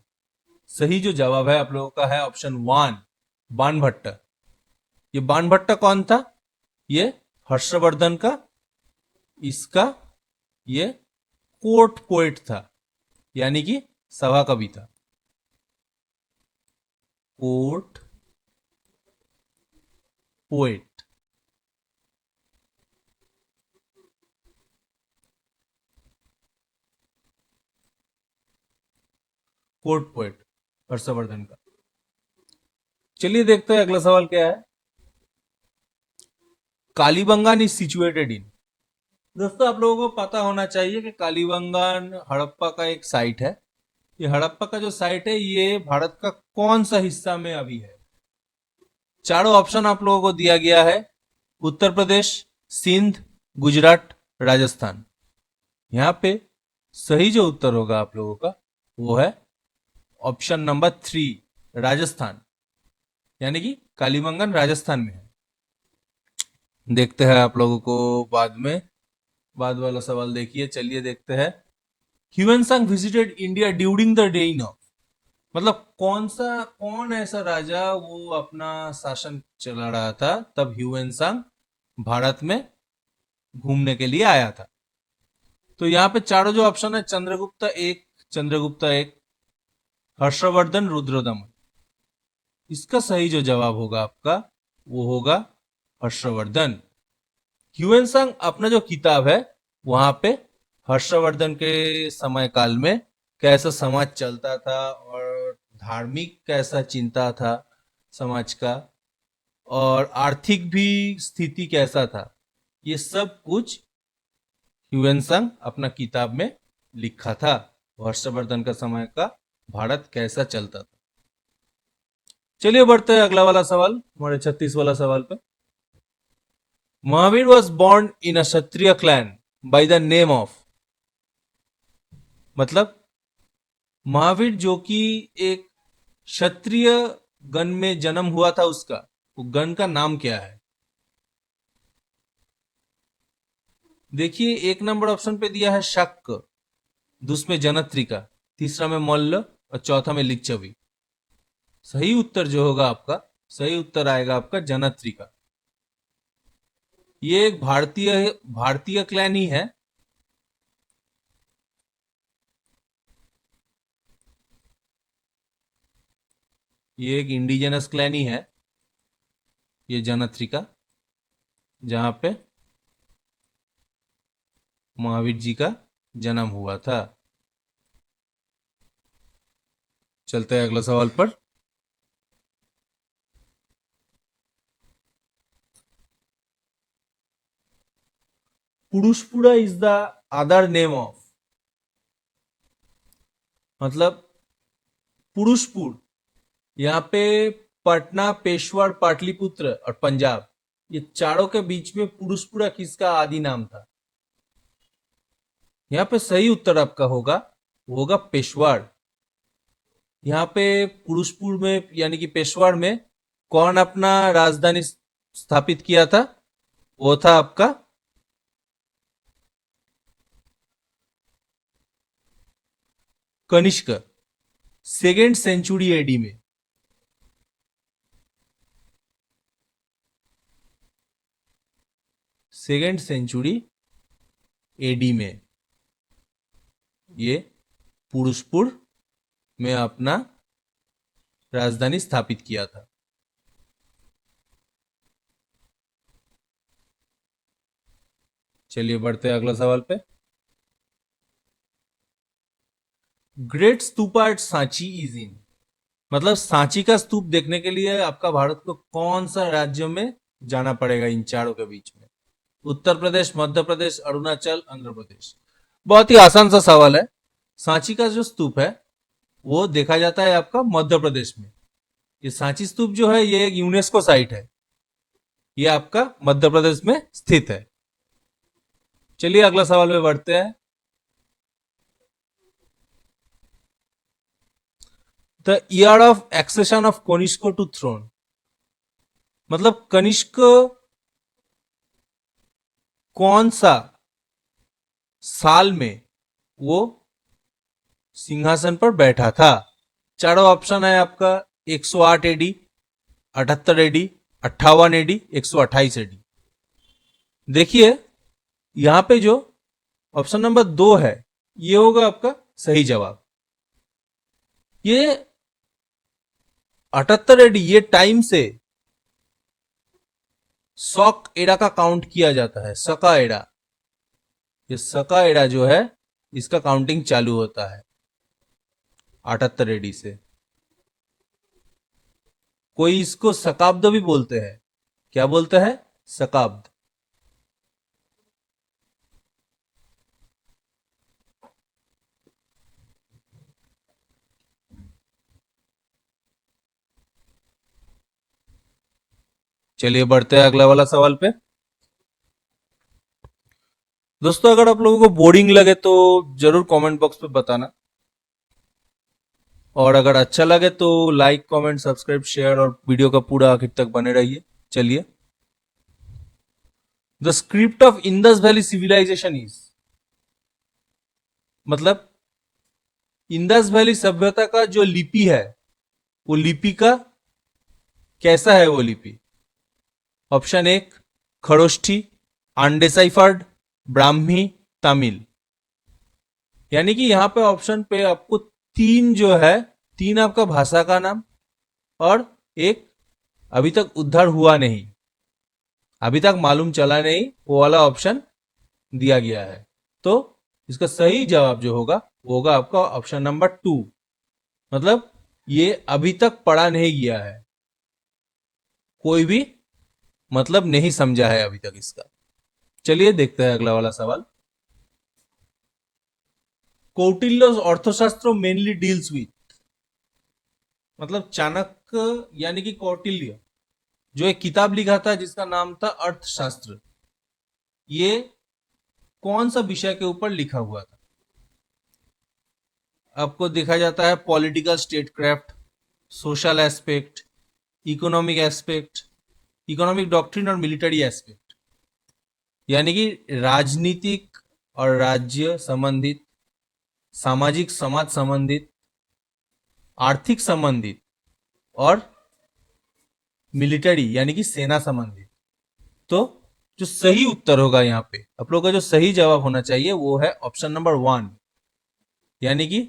सही जो जवाब है आप लोगों का है ऑप्शन 1, बाणभट्ट। ये बाणभट्ट कौन था? ये हर्षवर्धन का इसका ये कोर्ट पोएट था, यानी कि सभा कवि था। Court poet. Court poet Harshvardhan का। चलिए देखते हैं अगला सवाल क्या है। कालीबंगान इज सिचुएटेड इन, दोस्तों आप लोगों को पता होना चाहिए कि कालीबंगान हड़प्पा का एक साइट है। ये हड़प्पा का जो साइट है ये भारत का कौन सा हिस्सा में अभी है? चारों ऑप्शन आप लोगों को दिया गया है, उत्तर प्रदेश, सिंध, गुजरात, राजस्थान। यहाँ पे सही जो उत्तर होगा आप लोगों का वो है ऑप्शन नंबर 3, राजस्थान, यानी कि कालीबंगन राजस्थान में है। देखते हैं आप लोगों को बाद में, बाद वाला सवाल देखिए। चलिए देखते हैं। Hiuen visited India during the rain of, मतलब कौन ऐसा राजा वो अपना शासन चला रहा था तब ह्यूएन भारत में घूमने के लिए आया था? तो यहाँ पे चारों जो ऑप्शन है, चंद्रगुप्ता 1, हर्षवर्धन, रुद्रदमन। इसका सही जो जवाब होगा आपका वो होगा हर्षवर्धन। ह्यूएन अपना जो किताब है वहां पे हर्षवर्धन के समय काल में कैसा समाज चलता था और धार्मिक कैसा चिंता था समाज का, और आर्थिक भी स्थिति कैसा था, ये सब कुछ ह्यूएनसांग अपना किताब में लिखा था। हर्षवर्धन का समय का भारत कैसा चलता था। चलिए बढ़ते हैं अगला वाला सवाल, हमारे 36 वाला सवाल पे। Mahavir was born in a Kshatriya clan by the name of, मतलब महावीर जो कि एक क्षत्रिय गण में जन्म हुआ था, उसका वो गण का नाम क्या है। देखिए, एक नंबर ऑप्शन पे दिया है शक, दूसरे में जनत्रिका, तीसरा में मल्ल और चौथा में लिच्छवी। सही उत्तर जो होगा आपका, सही उत्तर आएगा आपका जनत्रिका। ये एक भारतीय भारतीय क्लैन ही है। ये एक इंडिजिनस क्लैन ही है, ये जनत्रिका, जहां पे महावीर जी का जन्म हुआ था। चलते हैं अगला सवाल पर। Purushapura is the other name of, मतलब पुरुषपुर, यहाँ पे पटना, पेशवर, पाटलिपुत्र और पंजाब, ये चारों के बीच में पुरुषपुरा किसका आदि नाम था। यहाँ पे सही उत्तर आपका होगा, वो होगा पेशवाड़। यहाँ पे पुरुषपुर में यानी कि पेशवाड़ में कौन अपना राजधानी स्थापित किया था, वो था आपका कनिष्क, 2nd सेंचुरी एडी में। सेकेंड सेंचुरी एडी में ये पुरुषपुर में अपना राजधानी स्थापित किया था। चलिए बढ़ते हैं अगला सवाल पे। Great stupa at Sanchi is in, मतलब सांची का स्तूप देखने के लिए आपका भारत को कौन सा राज्य में जाना पड़ेगा इन चारों के बीच में। उत्तर प्रदेश, मध्य प्रदेश, अरुणाचल, आंध्र प्रदेश। बहुत ही आसान सा सवाल है। सांची का जो स्तूप है वो देखा जाता है आपका मध्य प्रदेश में। ये सांची स्तूप जो है ये एक यूनेस्को साइट है, ये आपका मध्य प्रदेश में स्थित है। चलिए अगला सवाल में बढ़ते हैं। The year of accession of Kanishka to throne, मतलब कनिष्क कौन सा साल में वो सिंहासन पर बैठा था। चारों ऑप्शन है आपका 108 एडी, 78 एडी, 58 एडी, 128 एडी। देखिए यहां पे जो ऑप्शन नंबर 2 है ये होगा आपका सही जवाब। ये 78 एडी ये टाइम से शक एरा का काउंट किया जाता है, सका एरा। ये सका एरा जो है इसका काउंटिंग चालू होता है 78 एडी से। कोई इसको शकाब्द भी बोलते हैं। क्या बोलते हैं? शकाब्द। चलिए बढ़ते हैं अगला वाला सवाल पे। दोस्तों अगर आप लोगों को बोरिंग लगे तो जरूर कमेंट बॉक्स पे बताना, और अगर अच्छा लगे तो लाइक, कमेंट, सब्सक्राइब, शेयर और वीडियो का पूरा आखिर तक बने रहिए। चलिए, the script of Indus valley civilization is, मतलब इंडस वैली सभ्यता का जो लिपि है वो लिपि का कैसा है वो लिपि। ऑप्शन 1 खरोष्ठी, अनडिसाइफर्ड, ब्राह्मी, तमिल। यानी कि यहां पे ऑप्शन पे आपको तीन जो है, तीन आपका भाषा का नाम और एक अभी तक उद्धार हुआ नहीं, अभी तक मालूम चला नहीं, वो वाला ऑप्शन दिया गया है। तो इसका सही जवाब जो होगा वो होगा आपका ऑप्शन नंबर 2, मतलब ये अभी तक पढ़ा नहीं गया है, कोई भी मतलब नहीं समझा है अभी तक इसका। चलिए देखते हैं अगला वाला सवाल। कौटिल्य's अर्थशास्त्र मेनली डील्स विथ, मतलब चाणक्य यानी कि कौटिल्य जो एक किताब लिखा था जिसका नाम था अर्थशास्त्र, ये कौन सा विषय के ऊपर लिखा हुआ था? आपको देखा जाता है political statecraft, social aspect, economic aspect, economic doctrine और मिलिट्री एस्पेक्ट, यानी कि राजनीतिक और राज्य संबंधित, सामाजिक समाज संबंधित, आर्थिक संबंधित और मिलिट्री यानी कि सेना संबंधित। तो जो सही उत्तर होगा यहाँ पे आप लोगों का जो सही जवाब होना चाहिए वो है ऑप्शन नंबर 1, यानी कि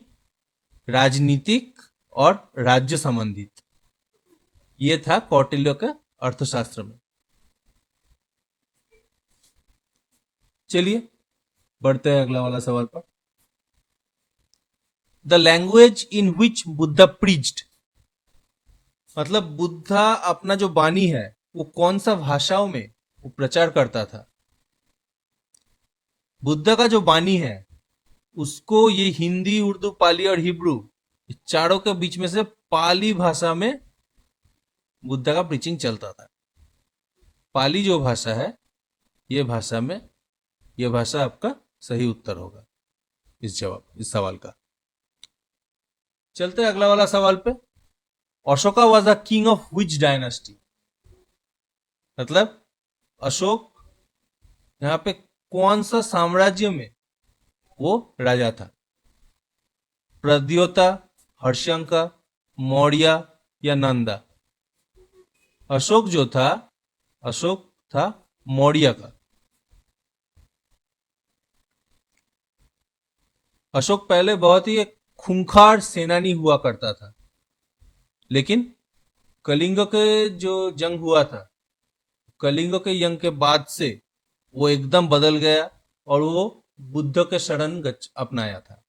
राजनीतिक और राज्य संबंधित। ये था कौटिल्य के अर्थशास्त्र में। चलिए बढ़ते हैं अगला वाला सवाल पर। The language in which Buddha preached, मतलब बुद्धा अपना जो वाणी है वो कौन सा भाषाओं में वो प्रचार करता था? बुद्धा का जो वाणी है उसको ये हिंदी, उर्दू, पाली और हिब्रू चारों के बीच में से पाली भाषा में बुद्धा का प्रीचिंग चलता था। पाली जो भाषा है ये भाषा में, ये भाषा आपका सही उत्तर होगा इस सवाल का। चलते हैं अगला वाला सवाल पे। Ashoka was the king of which dynasty, मतलब अशोक यहाँ पे कौन सा साम्राज्य में वो राजा था? प्रद्योता, हर्षंका, मौर्य या नंदा? अशोक जो था, अशोक था मौर्य का। अशोक पहले बहुत ही एक खूंखार सेनानी हुआ करता था, लेकिन कलिंग के जो जंग हुआ था, कलिंग के जंग के बाद से वो एकदम बदल गया और वो बुद्ध के शरण अपनाया था।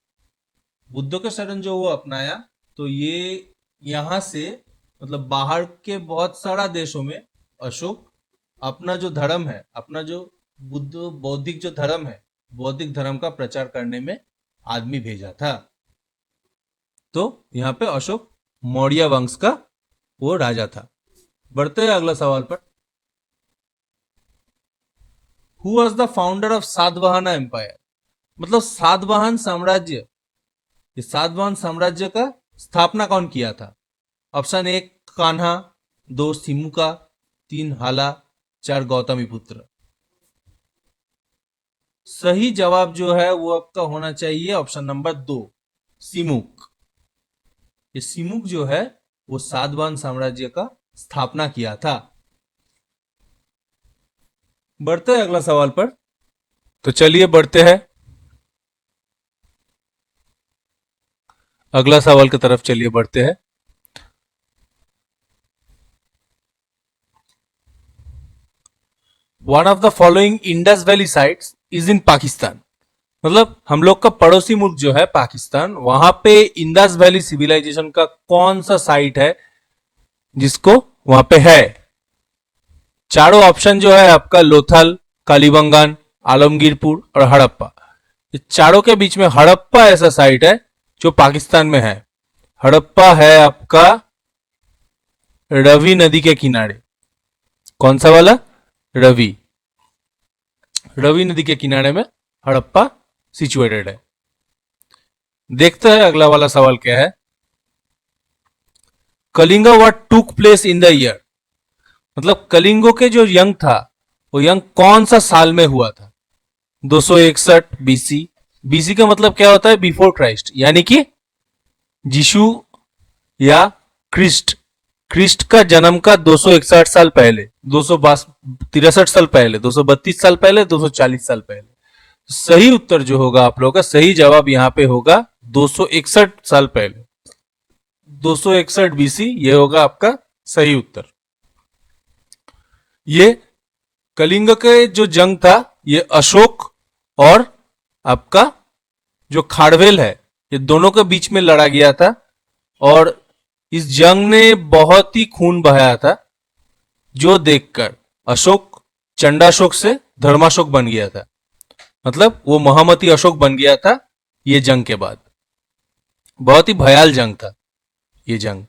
बुद्ध के शरण जो वो अपनाया तो ये यहां से मतलब बाहर के बहुत सारा देशों में अशोक अपना जो धर्म है, अपना जो बुद्ध बौद्धिक जो धर्म है, बौद्धिक धर्म का प्रचार करने में आदमी भेजा था। तो यहाँ पे अशोक मौर्य वंश का वो राजा था। बढ़ते हैं अगला सवाल पर। Who was the founder of Satavahana empire, मतलब सातवाहन साम्राज्य, ये सातवाहन साम्राज्य का स्थापना कौन किया था? ऑप्शन 1 कान्हा, 2 सिमुका, 3 हाला, 4 गौतमीपुत्र। सही जवाब जो है वो आपका होना चाहिए ऑप्शन नंबर 2 सिमुक। ये सिमुक जो है वो सातवाहन साम्राज्य का स्थापना किया था। बढ़ते हैं अगला सवाल पर। तो चलिए बढ़ते हैं अगला सवाल की तरफ, चलिए बढ़ते हैं। One of the following Indus valley sites is in Pakistan, मतलब हम लोग का पड़ोसी मुल्क जो है पाकिस्तान, वहां पे इंडस वैली सिविलाइजेशन का कौन सा साइट है जिसको वहां पे है? चारों ऑप्शन जो है आपका लोथल, कालीबंगान, आलमगीरपुर और हड़प्पा। ये चारों के बीच में हड़प्पा ऐसा साइट है जो पाकिस्तान में है। हड़प्पा है आपका रवि नदी के किनारे। कौन सा वाला? रवि नदी के किनारे में हड़प्पा सिचुएटेड है। देखते हैं अगला वाला सवाल क्या है। Kalinga what took place in the year, मतलब कलिंगो के जो यंग था वो यंग कौन सा साल में हुआ था? 261 बीसी। बीसी का मतलब क्या होता है? बिफोर क्राइस्ट, यानी कि जीशु या क्रिस्ट का जन्म का 261 साल पहले, 263 साल पहले, 232 साल पहले, 240 साल पहले। सही उत्तर जो होगा आप लोगों का, सही जवाब यहां पे होगा 261 साल पहले, 261 बीसी, ये होगा आपका सही उत्तर। ये कलिंग के जो जंग था ये अशोक और आपका जो खाड़वेल है ये दोनों के बीच में लड़ा गया था और इस जंग ने बहुत ही खून बहाया था, जो देखकर अशोक चंडाशोक से धर्माशोक बन गया था, मतलब वो महामती अशोक बन गया था ये जंग के बाद। बहुत ही भयाल जंग था ये जंग।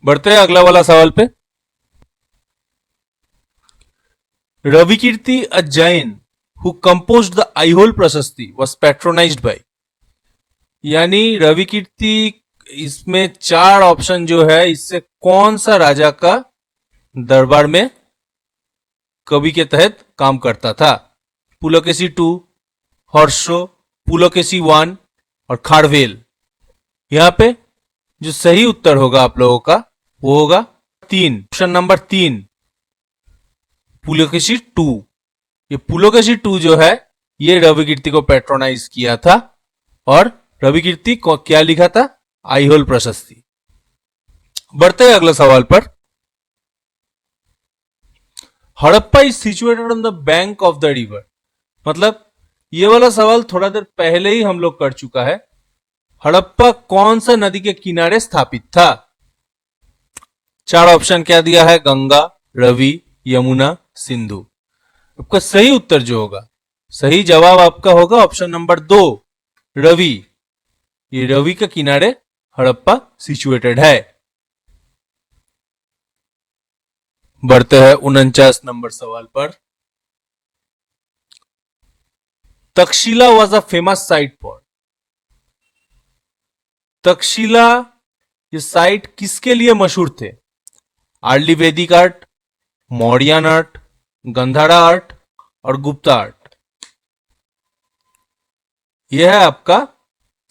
बढ़ते हैं अगला वाला सवाल पे। Ravikirti a Jain who composed the Aihole prashasti was patronised bye, यानी रविकीर्ति, इसमें चार ऑप्शन जो है, इससे कौन सा राजा का दरबार में कवि के तहत काम करता था? पुलकेशी टू, हर्षो, पुलकेशी वन और खारवेल। यहां पे जो सही उत्तर होगा आप लोगों का वो होगा तीन, ऑप्शन नंबर 3, पुलकेशी टू। ये पुलकेशी टू जो है ये रविकीर्ति को पैट्रोनाइज किया था, और रविकीर्ति को क्या लिखा था? आईहोल प्रशस्ति। बढ़ते हैं अगले सवाल पर। Harappa is situated on the bank of the river, मतलब ये वाला सवाल थोड़ा देर पहले ही हम लोग कर चुका है। हड़प्पा कौन सा नदी के किनारे स्थापित था? चार ऑप्शन क्या दिया है? गंगा, रवि, यमुना, सिंधु। आपका सही उत्तर जो होगा, सही जवाब आपका होगा ऑप्शन नंबर 2, रवि। ये रवि के किनारे हड़प्पा सिचुएटेड है। बढ़ते हैं 49 नंबर सवाल पर। Takshashila was a famous site for, Takshashila ये साइट किसके लिए मशहूर थे? अर्ली वैदिक art, Mauryan art, Gandhara art और गुप्ता आर्ट। यह है आपका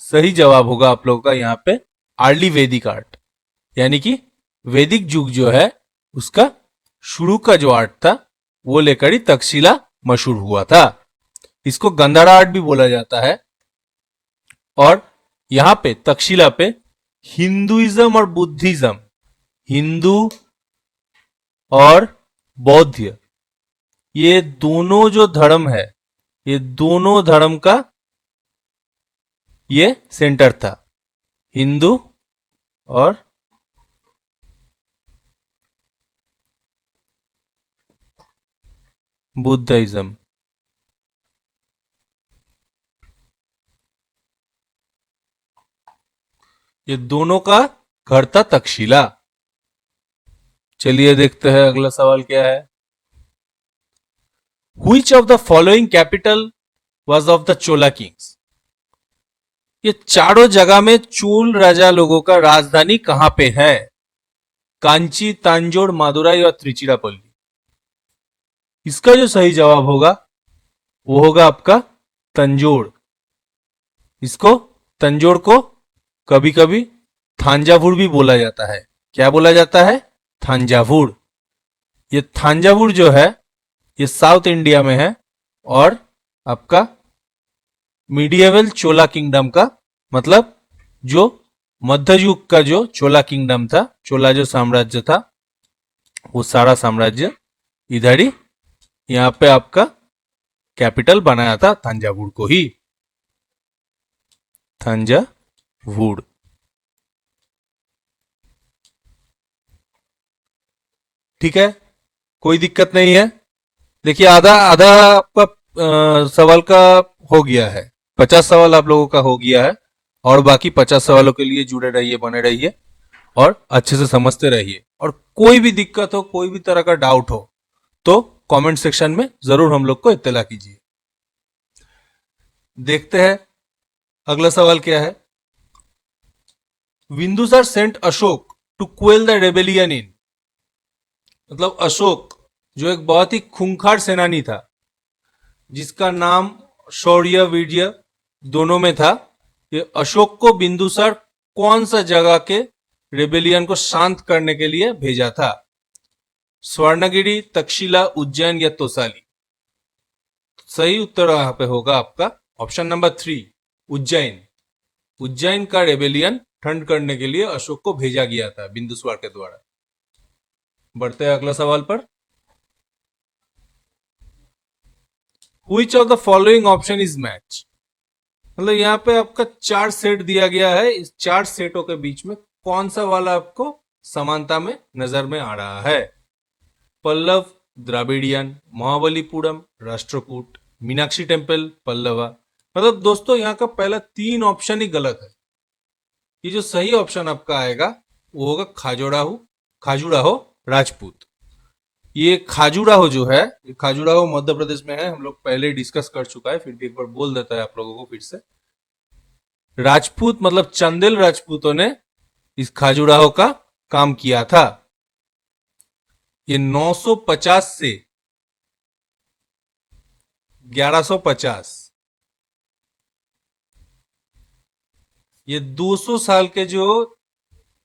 सही जवाब होगा आप लोगों का यहां पे अर्ली वैदिक आर्ट, यानी कि वैदिक युग जो है उसका शुरू का जो आर्ट था वो लेकर ही तक्षशिला मशहूर हुआ था। इसको गंधारा आर्ट भी बोला जाता है। और यहां पे तक्षशिला पे हिंदुइज्म और बुद्धिज्म, हिंदू और बौद्ध, ये दोनों जो धर्म है, ये दोनों धर्म का ये सेंटर था, हिंदू और बुद्धिज्म। ये दोनों का घर था तक्षशिला। चलिए देखते हैं अगला सवाल क्या है। Which of the following capital was of the Chola kings? ये चारों जगह में चोल राजा लोगों का राजधानी कहां पे है? कांची, तांजोर, मादुराई और त्रिचिरापल्ली। इसका जो सही जवाब होगा वो होगा आपका तंजोर। इसको तंजोर को कभी कभी थांजावुर भी बोला जाता है। क्या बोला जाता है? थांजावुर। ये थांजावुर जो है ये साउथ इंडिया में है, और आपका मीडिएवल चोला किंगडम का, मतलब जो मध्य युग का जो चोला किंगडम था, चोला जो साम्राज्य था, वो सारा साम्राज्य इधर ही यहां पे आपका कैपिटल बनाया था थांजावुर को ही, थांजावुर। ठीक है, कोई दिक्कत नहीं है। देखिए आधा आधा आपका सवाल का हो गया है, 50 सवाल आप लोगों का हो गया है, और बाकी 50 सवालों के लिए जुड़े रहिए, बने रहिए और अच्छे से समझते रहिए। और कोई भी दिक्कत हो, कोई भी तरह का डाउट हो तो कमेंट सेक्शन में जरूर हम लोग को इत्तला कीजिए। देखते हैं अगला सवाल क्या है। Bindusara sent Ashoka to quell the rebellion in, मतलब अशोक जो एक बहुत ही खूंखार सेनानी था, जिसका नाम शौर्य वीर्य दोनों में था, ये अशोक को बिंदुसार कौन सा जगह के रेबेलियन को शांत करने के लिए भेजा था? स्वर्णगिरी, तक्षशिला, उज्जैन या तोसाली। सही उत्तर यहां पे होगा आपका ऑप्शन नंबर 3, उज्जैन। उज्जैन का रेबेलियन ठंड करने के लिए अशोक को भेजा गया था बिंदुसार के द्वारा। बढ़ते हैं अगला सवाल पर। Which of the following option is match? मतलब यहाँ पे आपका 4 सेट दिया गया है, इस 4 सेटों के बीच में कौन सा वाला आपको समानता में नजर में आ रहा है? पल्लव, द्राविडियन, महाबलीपुरम, राष्ट्रकूट, मीनाक्षी टेम्पल, पल्लवा। मतलब दोस्तों यहाँ का पहला 3 ऑप्शन ही गलत है। ये जो सही ऑप्शन आपका आएगा वो होगा खाजुराहो, खाजुराहो राजपूत। ये खाजुराहो जो है, ये खाजुराहो मध्य प्रदेश में है, हम लोग पहले डिस्कस कर चुका है, फिर भी एक बार बोल देता है आप लोगों को फिर से। राजपूत मतलब चंदेल राजपूतों ने इस खाजुराहो का काम किया था। ये 950 से 1150, ये 200 साल के जो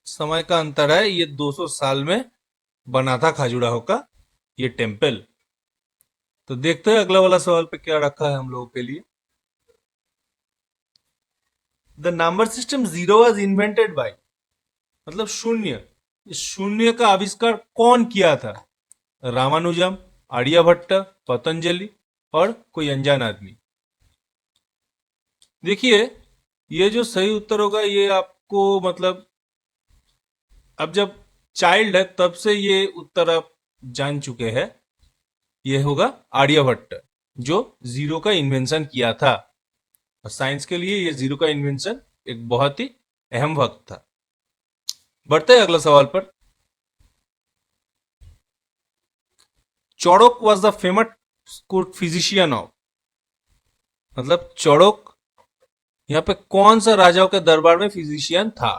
समय का अंतर है, ये 200 साल में बना था खाजुराहो का ये टेम्पल। तो देखते हैं अगला वाला सवाल पे क्या रखा है हम लोगों के लिए। The number system zero was invented by, मतलब शून्य, इस शून्य का आविष्कार कौन किया था? रामानुजम, आर्यभट्ट, पतंजलि और कोई अनजान आदमी। देखिए ये जो सही उत्तर होगा ये आपको मतलब अब जब चाइल्ड है तब से ये उत्तर आप जान चुके हैं। ये होगा आर्यभट्ट जो जीरो का इन्वेंशन किया था। और साइंस के लिए ये जीरो का इन्वेंशन एक बहुत ही अहम वक्त था। बढ़ते हैं अगला सवाल पर। Charaka was the famous court physician of, मतलब चौड़क यहाँ पे कौन सा राजाओं के दरबार में फिजिशियन था?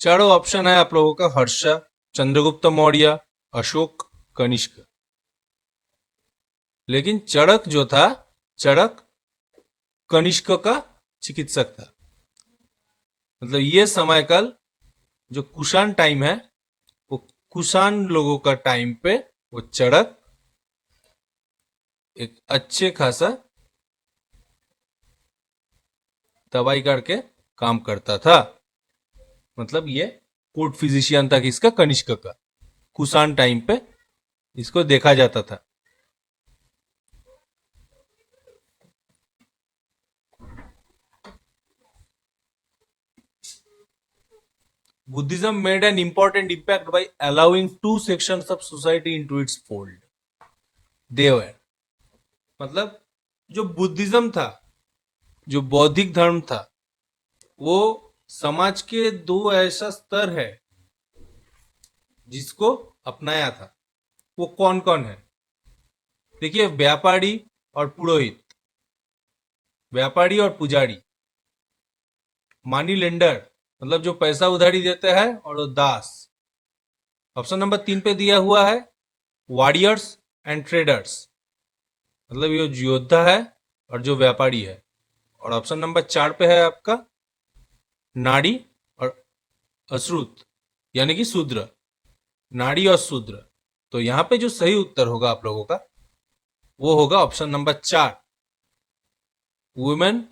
चारों ऑप्शन है आप लोगों का, हर्ष, चंद्रगुप्त मौर्य, अशोक, कनिष्क। लेकिन चड़क जो था, चड़क कनिष्क का चिकित्सक था। मतलब ये समय काल जो कुषाण टाइम है वो कुषाण लोगों का टाइम पे वो चड़क एक अच्छे खासा दवाई करके काम करता था। मतलब ये कोर्ट फिजिशियन था किसका? कनिष्क का। कुषाण टाइम पे इसको देखा जाता था। Buddhism made an important impact by allowing two sections of society into its fold. They were, मतलब जो बुद्धिज्म था, जो बौद्धिक धर्म था, वो समाज के दो ऐसा स्तर है जिसको अपनाया था। वो कौन कौन है? देखिए, व्यापारी और पुरोहित, व्यापारी और पुजारी, मनी लेंडर मतलब जो पैसा उधारी देते हैं, और दास। ऑप्शन नंबर 3 पे दिया हुआ है वॉरियर्स एंड ट्रेडर्स, मतलब ये योद्धा है और जो व्यापारी है। और ऑप्शन नंबर 4 पे है आपका नाड़ी और अश्रुत, यानी कि शूद्र, नाड़ी और शूद्र। तो यहां पे जो सही उत्तर होगा आप लोगों का वो होगा ऑप्शन नंबर 4, वुमेन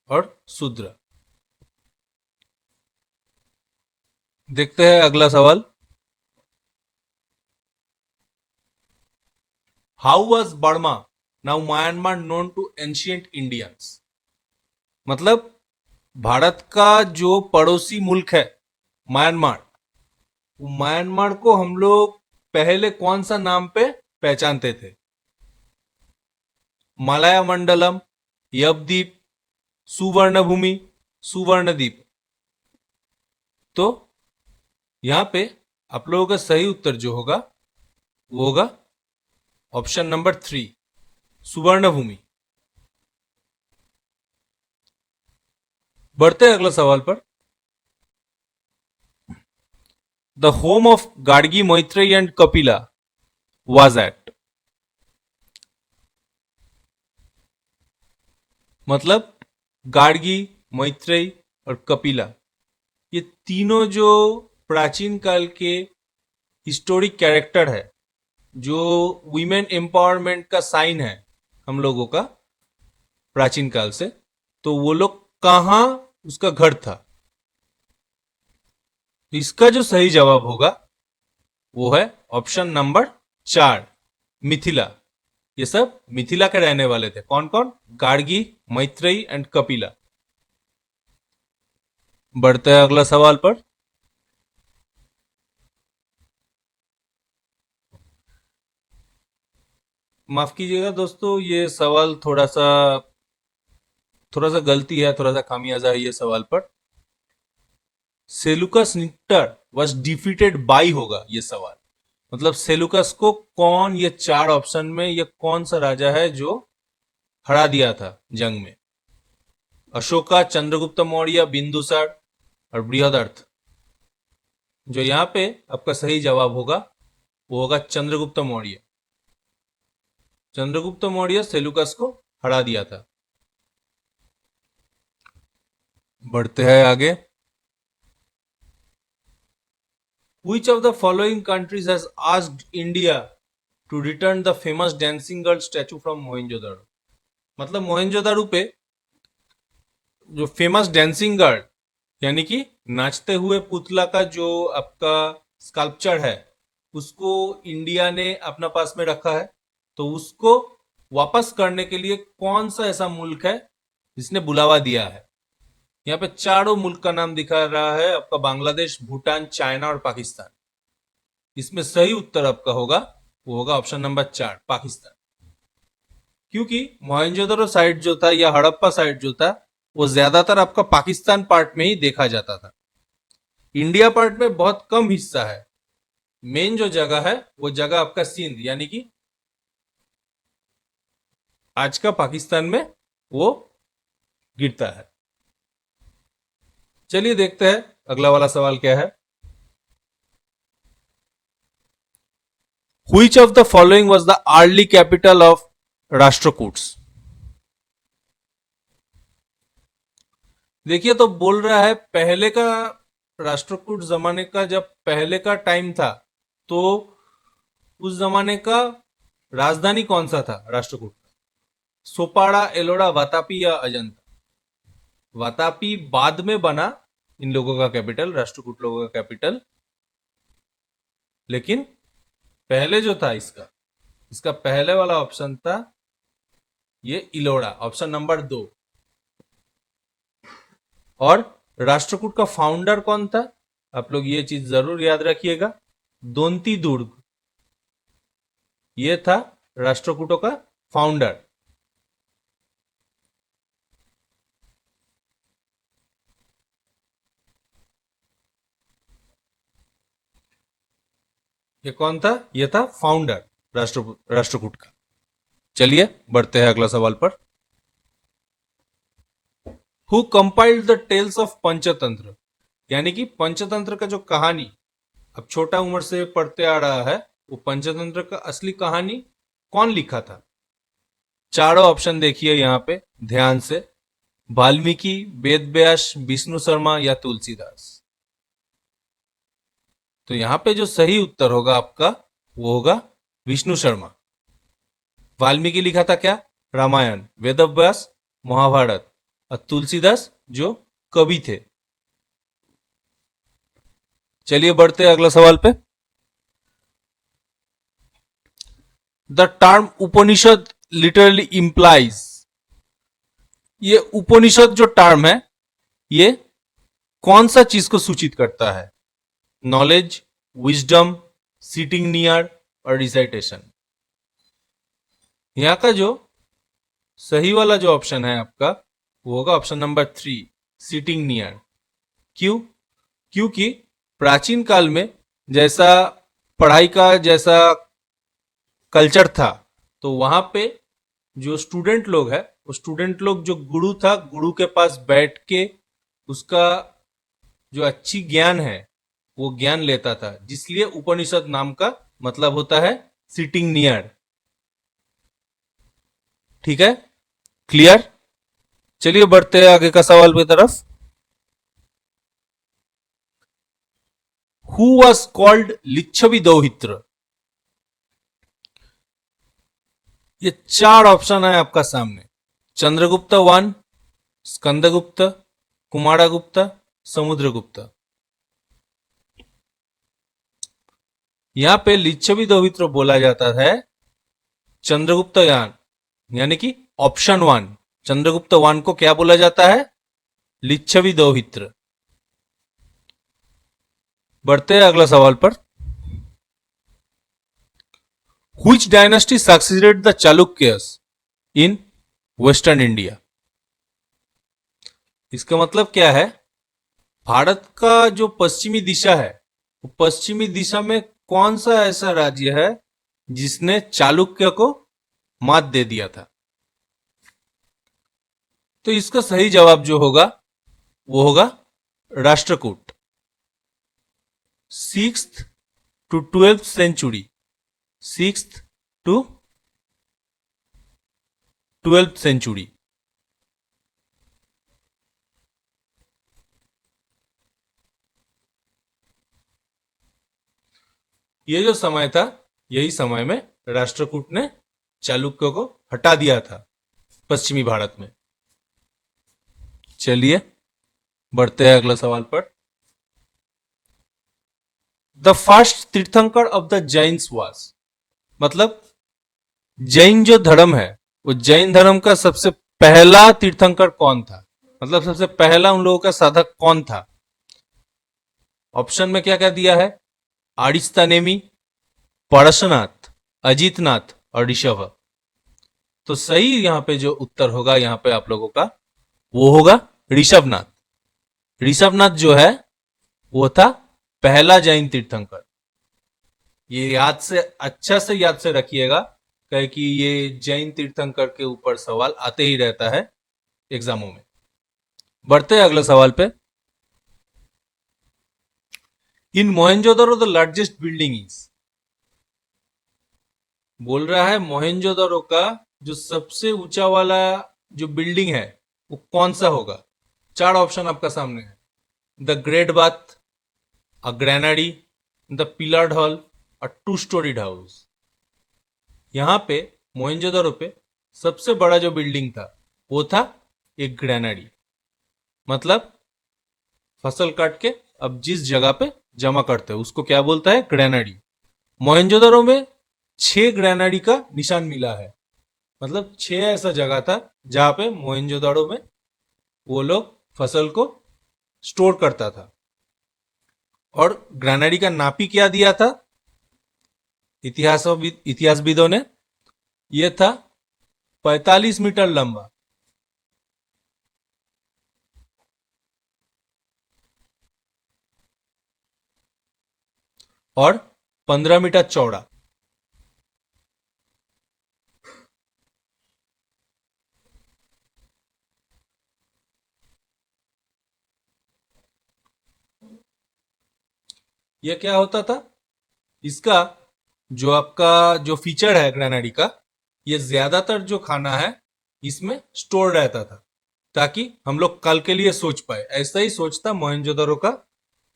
और शूद्र। देखते हैं अगला सवाल। How was Burma now Myanmar known to ancient Indians, मतलब भारत का जो पड़ोसी मुल्क है म्यांमार, म्यांमार को हम लोग पहले कौन सा नाम पे पहचानते थे? मालया मंडलम, यवद्वीप, सुवर्णभूमि, सुवर्णद्वीप। तो यहां पे आप लोगों का सही उत्तर जो होगा वो होगा ऑप्शन नंबर 3, सुवर्णभूमि। बढ़ते हैं अगला सवाल पर। द होम ऑफ गाडगी, Maitreyi and Kapila was at, मतलब गाडगी, मैत्रेयी और कपिला ये तीनों जो प्राचीन काल के हिस्टोरिक कैरेक्टर है, जो वीमेन एम्पावरमेंट का साइन है हम लोगों का प्राचीन काल से, तो वो लोग कहां उसका घर था? इसका जो सही जवाब होगा वो है ऑप्शन नंबर 4, मिथिला। ये सब मिथिला के रहने वाले थे। कौन कौन? गार्गी, मैत्रेयी एंड कपिला। बढ़ते हैं अगला सवाल पर। माफ कीजिएगा दोस्तों, ये सवाल थोड़ा सा गलती है, थोड़ा सा खामियाजा है ये सवाल पर। सेलुकस निक्टर वॉज डिफीटेड बाई होगा ये सवाल। मतलब सेलुकस को कौन, ये चार ऑप्शन में ये कौन सा राजा है जो हरा दिया था जंग में? अशोका, चंद्रगुप्त मौर्य, बिंदुसार और बृहदर्थ। जो यहाँ पे आपका सही जवाब होगा वो होगा चंद्रगुप्त मौर्य। चंद्रगुप्त मौर्य सेलुकस को हरा दिया था। बढ़ते हैं आगे। Which of the following countries has asked India to return the famous dancing girl statue from Mohenjodaro? मतलब मोहनजोदड़ो पे जो फेमस डांसिंग गर्ल यानी कि नाचते हुए पुतला का जो आपका स्कल्पचर है, उसको इंडिया ने अपना पास में रखा है। तो उसको वापस करने के लिए कौन सा ऐसा मुल्क है जिसने बुलावा दिया है? यहाँ पे चारों मुल्क का नाम दिखा रहा है आपका, बांग्लादेश, भूटान, चाइना और पाकिस्तान। इसमें सही उत्तर आपका होगा वो होगा ऑप्शन नंबर 4, पाकिस्तान। क्योंकि मोहनजोदड़ो साइड जो था या हड़प्पा साइड जो था वो ज्यादातर आपका पाकिस्तान पार्ट में ही देखा जाता था। इंडिया पार्ट में बहुत कम हिस्सा है। मेन जो जगह है वो जगह आपका सिंध यानी कि आज का पाकिस्तान में वो गिरता है। चलिए देखते हैं अगला वाला सवाल क्या है। Which of the following was the early capital of राष्ट्रकूट्स? देखिए, तो बोल रहा है पहले का राष्ट्रकूट जमाने का, जब पहले का टाइम था तो उस जमाने का राजधानी कौन सा था राष्ट्रकूट का? सोपाड़ा, एलोरा, वातापी या अजंता? वातापी बाद में बना इन लोगों का कैपिटल, राष्ट्रकूट लोगों का कैपिटल, लेकिन पहले जो था इसका इसका पहले वाला ऑप्शन था ये इलोड़ा, ऑप्शन नंबर 2। और राष्ट्रकूट का फाउंडर कौन था? आप लोग ये चीज जरूर याद रखिएगा, दोंती दुर्ग ये था राष्ट्रकूटों का फाउंडर। ये कौन था? ये था फाउंडर राष्ट्रकूट का। चलिए बढ़ते हैं अगला सवाल पर। Who compiled the tales of Panchatantra? यानी कि पंचतंत्र का जो कहानी अब छोटा उम्र से पढ़ते आ रहा है, वो पंचतंत्र का असली कहानी कौन लिखा था? चारों ऑप्शन देखिए यहां पे ध्यान से। वाल्मीकि, वेद व्यास, विष्णु शर्मा या तुलसीदास? तो यहां पे जो सही उत्तर होगा आपका वो होगा विष्णु शर्मा। वाल्मीकि लिखा था क्या? रामायण। वेद व्यास महाभारत और तुलसीदास जो कवि थे। चलिए बढ़ते हैं अगला सवाल पे। The term Upanishad literally implies, ये उपनिषद जो टर्म है ये कौन सा चीज को सूचित करता है? नॉलेज, विजडम, सिटिंग नियर और रिसाइटेशन? यहां का जो सही वाला जो ऑप्शन है आपका वो होगा ऑप्शन नंबर 3, सिटिंग नियर। क्यों? क्योंकि प्राचीन काल में जैसा पढ़ाई का जैसा कल्चर था, तो वहां पे जो स्टूडेंट लोग है वो स्टूडेंट लोग जो गुरु था, गुरु के पास बैठ के उसका जो अच्छी ज्ञान है वो ज्ञान लेता था, जिसलिए उपनिषद नाम का मतलब होता है सिटिंग नियर। ठीक है, क्लियर? चलिए बढ़ते हैं आगे का सवाल की तरफ। Who was called Lichchhavi dauhitra? ये चार ऑप्शन है आपका सामने। चंद्रगुप्त 1, स्कंदगुप्त, कुमारगुप्त, समुद्रगुप्त। यहां पे लिच्छवी दौहित्र बोला जाता है चंद्रगुप्त यानी कि ऑप्शन 1, चंद्रगुप्त 1 को क्या बोला जाता है? लिच्छवी दौहित्र। बढ़ते हैं अगला सवाल पर। Which dynasty succeeded the Chalukyas in Western India? इसका मतलब क्या है? भारत का जो पश्चिमी दिशा है, वो पश्चिमी दिशा में कौन सा ऐसा राज्य है जिसने चालुक्य को मात दे दिया था? तो इसका सही जवाब जो होगा वो होगा Rashtrakuta. 6th to 12th century, 6th to 12th century। ये जो समय था, यही समय में राष्ट्रकूट ने चालुक्य को हटा दिया था पश्चिमी भारत में। चलिए बढ़ते हैं अगला सवाल पर। द फर्स्ट तीर्थंकर ऑफ द जैन्स वाज, मतलब जैन जो धर्म है, वो जैन धर्म का सबसे पहला तीर्थंकर कौन था? मतलब सबसे पहला उन लोगों का साधक कौन था? ऑप्शन में क्या क्या दिया है? आरिस्तानेमी, पारसनाथ, अजीतनाथ और ऋषभ। तो सही यहां पे जो उत्तर होगा यहां पे आप लोगों का, वो होगा ऋषभनाथ। ऋषभनाथ जो है वो था पहला जैन तीर्थंकर। ये याद से, अच्छा से याद से रखिएगा, कहे कि ये जैन तीर्थंकर के ऊपर सवाल आते ही रहता है एग्जामों में। बढ़ते हैं अगले सवाल पे। इन मोहेंजोदड़ो द लार्जेस्ट बिल्डिंग इज, बोल रहा है मोहेंजोदड़ो का जो सबसे ऊंचा वाला जो बिल्डिंग है वो कौन सा होगा? 4 ऑप्शन आपका सामने है। The great bath, a granary, the pillared hall और 2 स्टोरीड हाउस। यहां पे मोहेंजोदड़ो पे सबसे बड़ा जो बिल्डिंग था वो था एक ग्रेनाडी। मतलब फसल काट के अब जिस जगह पे जमा करते हैं उसको क्या बोलता है? ग्रेनाडी। मोहेंजोदड़ो में 6 ग्रेनाडी का निशान मिला है। मतलब 6 ऐसा जगह था जहां पे मोहेंजोदड़ो में वो लोग फसल को स्टोर करता था। और ग्रेनाडी का नापी क्या दिया था इतिहासविदों ने? यह था 45 मीटर लंबा और 15 मीटर चौड़ा। यह क्या होता था? इसका जो आपका जो फीचर है ग्रेनाडी का, ये ज्यादातर जो खाना है इसमें स्टोर रहता था ताकि हम लोग कल के लिए सोच पाए। ऐसा ही सोचता मोहेंजोदड़ो का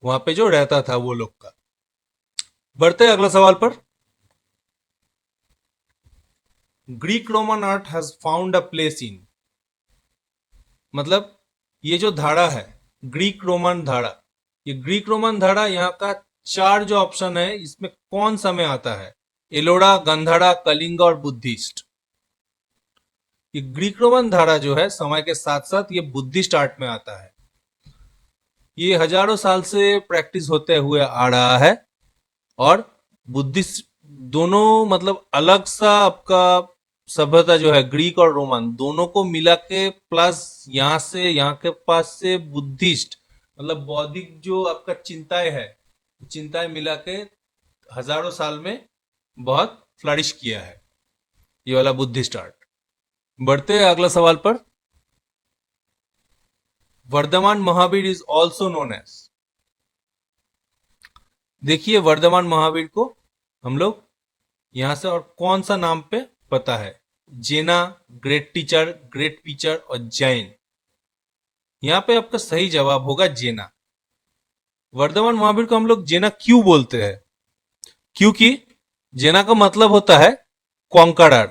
वहां पे जो रहता था वो लोग का। बढ़ते हैं अगला सवाल पर। Greek Roman art has found a place in, मतलब ये जो धारा है ग्रीक रोमन धारा, ये ग्रीक रोमन धारा यहाँ का 4 जो ऑप्शन है इसमें कौन सा में आता है? एलोरा, गंधारा, कलिंग और बुद्धिस्ट। ये ग्रीक रोमन धारा जो है समय के साथ साथ ये बुद्धिस्ट आर्ट में आता है। ये हजारों साल से प्रैक्टिस होते हुए आ रहा है और बुद्धिस्ट दोनों, मतलब अलग सा आपका सभ्यता जो है ग्रीक और रोमन दोनों को मिला के, प्लस यहाँ से यहाँ के पास से बुद्धिस्ट मतलब बौद्धिक जो आपका चिंताएं है, चिंताएं मिला के हजारों साल में बहुत फ्लरिश किया है ये वाला बुद्धिस्ट आर्ट। बढ़ते हैं अगला सवाल पर। Vardhaman Mahavir is also known as, देखिए वर्धमान महावीर को हम लोग यहां से और कौन सा नाम पे पता है? जेना, ग्रेट टीचर, ग्रेट टीचर और जैन। यहां पे आपका सही जवाब होगा जेना। वर्धमान महावीर को हम लोग जेना क्यों बोलते हैं? क्योंकि जेना का मतलब होता है कॉन्करर।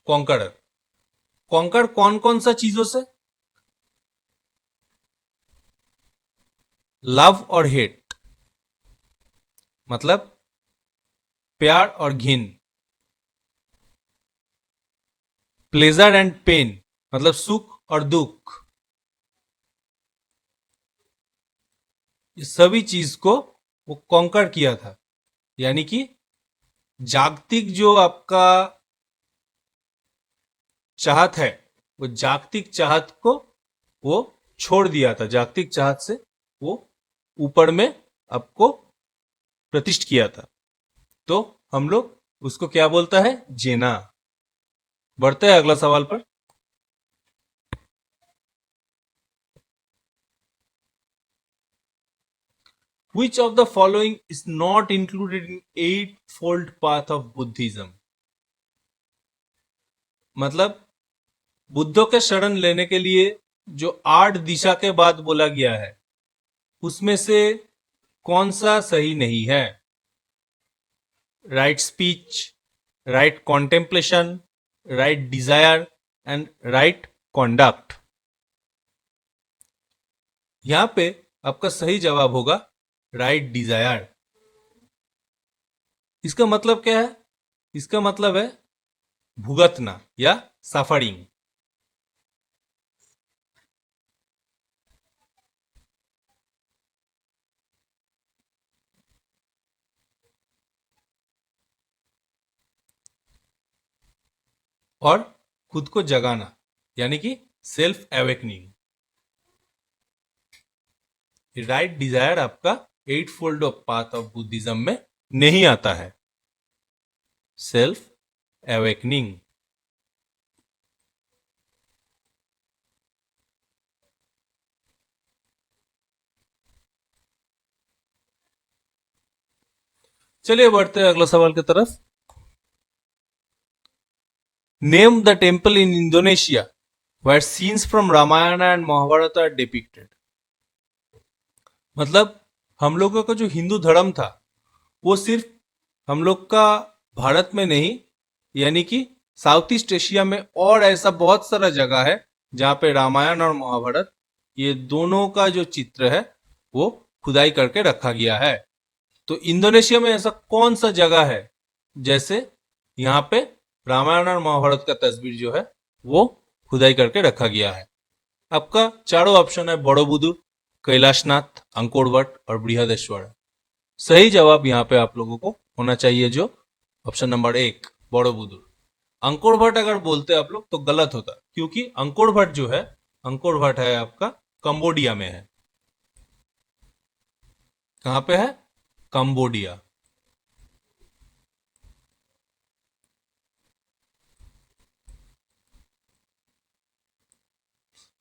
कॉन्करर, कॉन्कर कौन कौन सा चीजों से? लव और हेट, मतलब प्यार और घिन, प्लेजर एंड पेन, मतलब सुख और दुख, ये सभी चीज को वो कॉन्कर किया था। यानी कि जागतिक जो आपका चाहत है, वो जागतिक चाहत को वो छोड़ दिया था, जागतिक चाहत से वो ऊपर में आपको प्रतिष्ठित किया था। तो हम लोग उसको क्या बोलता है, जेना। बढ़ते हैं अगला सवाल पर। Which of the following is not included in eightfold path of Buddhism? मतलब बुद्धों के शरण लेने के लिए जो 8 दिशा के बाद बोला गया है, उसमें से कौन सा सही नहीं है? Right speech, right contemplation, right desire and right conduct. यहां पे आपका सही जवाब होगा राइट डिजायर। इसका मतलब क्या है? इसका मतलब है भुगतना या सफरिंग। और खुद को जगाना, यानी कि सेल्फ एवेकनिंग। राइट डिजायर आपका eight fold of path of Buddhism में नहीं आता है। Self awakening. चलिए बढ़ते हैं अगला सवाल की तरफ। Name the temple in Indonesia where scenes from Ramayana and Mahabharata are depicted. मतलब हम लोगों का जो हिंदू धर्म था, वो सिर्फ हम लोग का भारत में नहीं, यानी कि साउथ ईस्ट एशिया में और ऐसा बहुत सारा जगह है जहां पे रामायण और महाभारत ये दोनों का जो चित्र है वो खुदाई करके रखा गया है। तो इंडोनेशिया में ऐसा कौन सा जगह है जैसे यहाँ पे रामायण और महाभारत का तस्वीर जो है वो खुदाई करके रखा गया है? आपका चारों ऑप्शन है बड़ोबुदुर, कैलाशनाथ, अंकोरवट और बृहदेश्वर। सही जवाब यहाँ पे आप लोगों को होना चाहिए जो ऑप्शन नंबर 1 बड़ोबुदुर। अंकोरवट अगर बोलते आप लोग तो गलत होता, क्योंकि अंकोरवट जो है, अंकोरवट है आपका कंबोडिया में है। कहां पे है? कंबोडिया।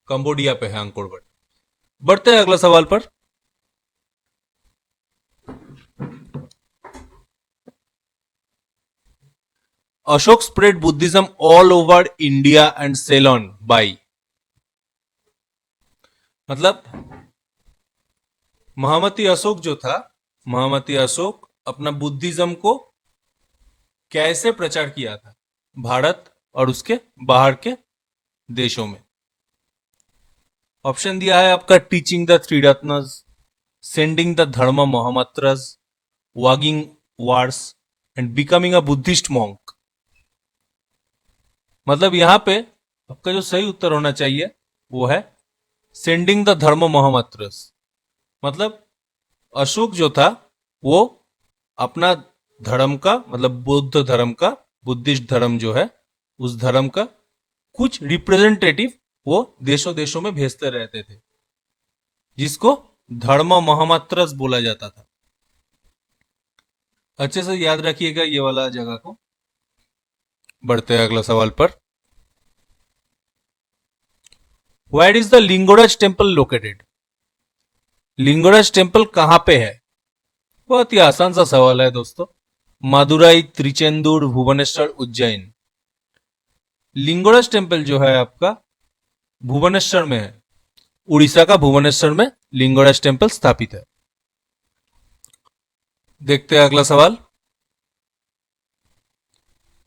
कंबोडिया पे है अंकोरवट। बढ़ते हैं अगला सवाल पर। Ashoka spread Buddhism all over India and Ceylon by. मतलब महामती अशोक जो था, महामती अशोक अपना बुद्धिज्म को कैसे प्रचार किया था भारत और उसके बाहर के देशों में? ऑप्शन दिया है आपका teaching the three ratnas, sending the dharma mahamatras, waging wars and becoming a Buddhist monk. मतलब यहां पे आपका जो सही उत्तर होना चाहिए वो है सेंडिंग द धर्म मोहम्मत्रस। मतलब अशोक जो था वो अपना धर्म का, मतलब बौद्ध धर्म का, बुद्धिस्ट धर्म जो है उस धर्म का कुछ रिप्रेजेंटेटिव वो देशों देशों में भेजते रहते थे, जिसको धर्म मोहम्मत्रस बोला जाता था। अच्छे से याद रखिएगा ये वाला जगह को। बढ़ते हैं अगला सवाल पर। Where is the Lingaraja temple located? Lingaraja temple कहां पे है? बहुत ही आसान सा सवाल है दोस्तों। मदुरई, त्रिचेंदुर, भुवनेश्वर, उज्जैन। लिंगोराज टेम्पल जो है आपका भुवनेश्वर में है। उड़ीसा का भुवनेश्वर में लिंगोराज टेम्पल स्थापित है। देखते हैं अगला सवाल।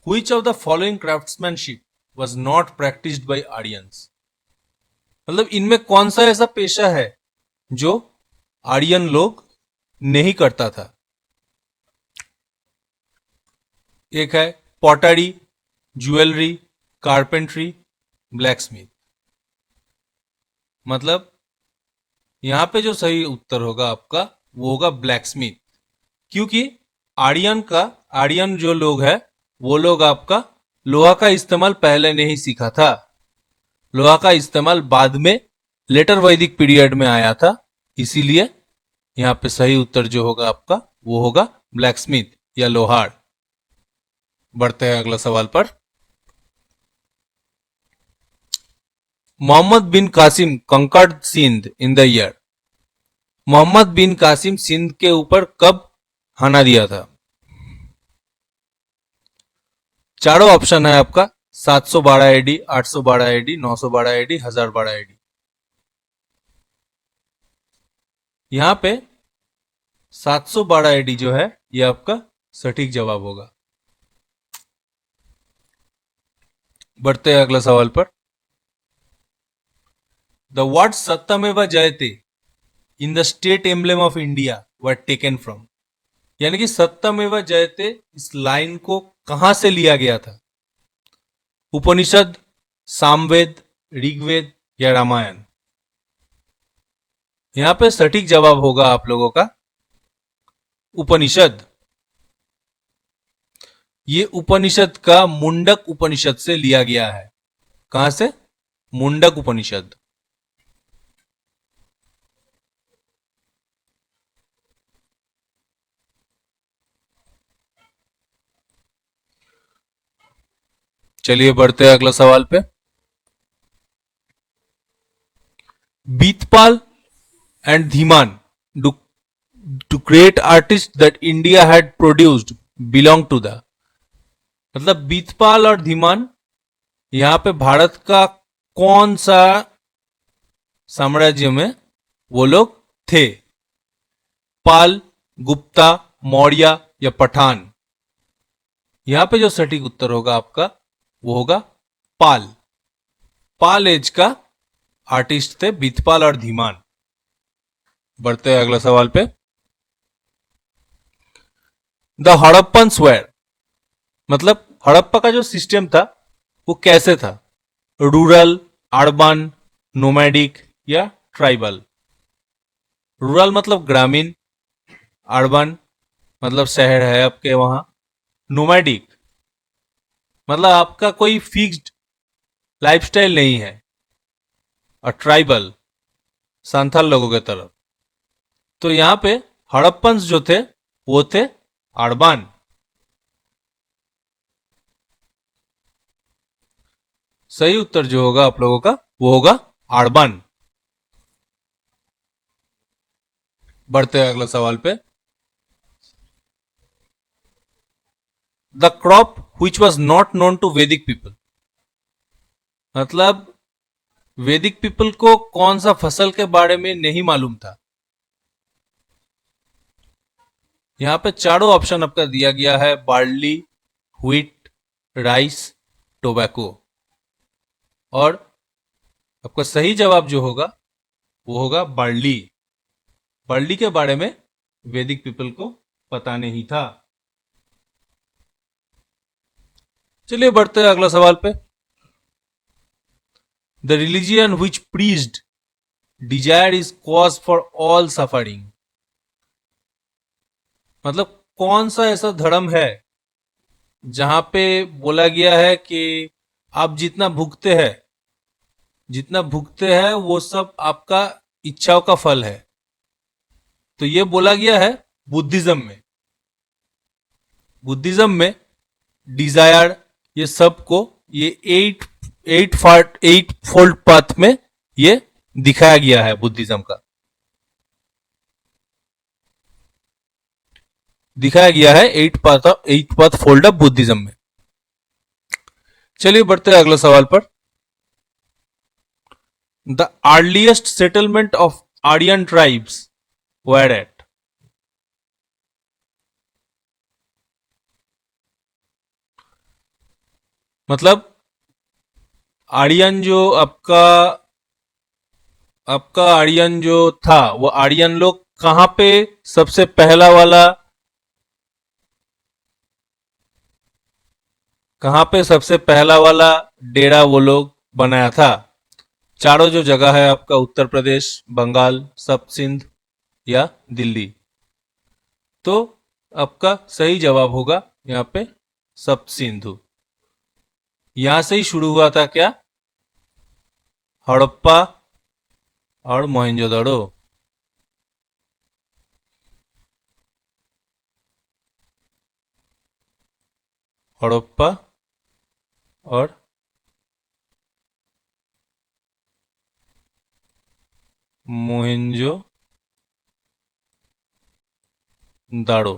Which of the following craftsmanship was not practiced by Aryans? मतलब इनमें कौन सा ऐसा पेशा है जो आर्यन लोग नहीं करता था? एक है पॉटरी, ज्वेलरी, कारपेंट्री, ब्लैकस्मिथ। मतलब यहां पे जो सही उत्तर होगा आपका वो होगा ब्लैक स्मिथ। क्योंकि आर्यन जो लोग है वो लोग आपका लोहा का इस्तेमाल पहले नहीं सीखा था। लोहा का इस्तेमाल बाद में लेटर वैदिक पीरियड में आया था। इसीलिए यहाँ पे सही उत्तर जो होगा आपका वो होगा ब्लैक स्मिथ या लोहार। बढ़ते हैं अगला सवाल पर। Muhammad bin Qasim conquered Sindh in the year. Muhammad bin Qasim Sindh के ऊपर कब हाना दिया था? चारों ऑप्शन है आपका 712 एडी, 812 एडी, 912 एडी, 1012 एडी। यहां पे 712 एडी जो है ये आपका सटीक जवाब होगा। बढ़ते हैं अगला सवाल पर। द वर्ड सत्यमेव जयते in the state emblem of India were taken from. यानी कि सत्यमेव जयते इस लाइन को कहां से लिया गया था? उपनिषद, सामवेद, ऋग्वेद या रामायण? यहां पे सटीक जवाब होगा आप लोगों का उपनिषद। ये उपनिषद का मुंडक उपनिषद से लिया गया है। कहां से? मुंडक उपनिषद। चलिए बढ़ते हैं अगला सवाल पे। बीतपाल and Dhiman, to great artists that India had produced belong to the। मतलब बीतपाल और धीमान यहां पे भारत का कौन सा साम्राज्य में वो लोग थे? पाल, गुप्ता, मौर्य या पठान? यहां पे जो सटीक उत्तर होगा आपका वो होगा पाल। पाल एज का आर्टिस्ट थे बीतपाल और धीमान। बढ़ते हैं अगला सवाल पे। द हड़प्पन स्वेर, मतलब हड़प्पा का जो सिस्टम था वो कैसे था? रूरल, अर्बन, नोमैडिक या ट्राइबल? रूरल मतलब ग्रामीण, अर्बन मतलब शहर है आपके वहां, नोमैडिक मतलब आपका कोई फिक्स्ड लाइफस्टाइल नहीं है, और ट्राइबल सांथाल लोगों की तरफ। तो यहां पे हड़प्पन्स जो थे वो थे अर्बन। सही उत्तर जो होगा आप लोगों का वो होगा अर्बन। बढ़ते हैं अगला सवाल पे। The crop which was not known to Vedic people, मतलब वैदिक पीपल को कौन सा फसल के बारे में नहीं मालूम था? यहां पे चारों ऑप्शन आपका दिया गया है बार्ली, व्हीट, राइस, टोबैको। और आपका सही जवाब जो होगा वो होगा बार्ली। बार्ली के बारे में वैदिक पीपल को पता नहीं था। चलिए बढ़ते हैं अगला सवाल पे। The religion which preached desire is cause for all suffering, मतलब कौन सा ऐसा धर्म है जहां पे बोला गया है कि आप जितना भुगते हैं वो सब आपका इच्छाओं का फल है? तो ये बोला गया है बुद्धिज्म में डिजायर ये सब को ये एट फोल्ड पाथ में ये दिखाया गया है। बुद्धिज्म का दिखाया गया है eight path fold of Buddhism में। चलिए बढ़ते हैं अगले सवाल पर। The earliest settlement of Aryan tribes were at, मतलब आर्यन जो आपका आर्यन जो था वो आर्यन लोग कहां पे सबसे पहला वाला कहां पे सबसे पहला वाला डेरा वो लोग बनाया था? चारों जो जगह है आपका उत्तर प्रदेश, बंगाल, सब सिंध या दिल्ली। तो आपका सही जवाब होगा यहाँ पे सब सिंधु। यहां से ही शुरू हुआ था क्या, हड़प्पा और मोहनजोदड़ो। हड़प्पा और मोहनजो दाड़ो।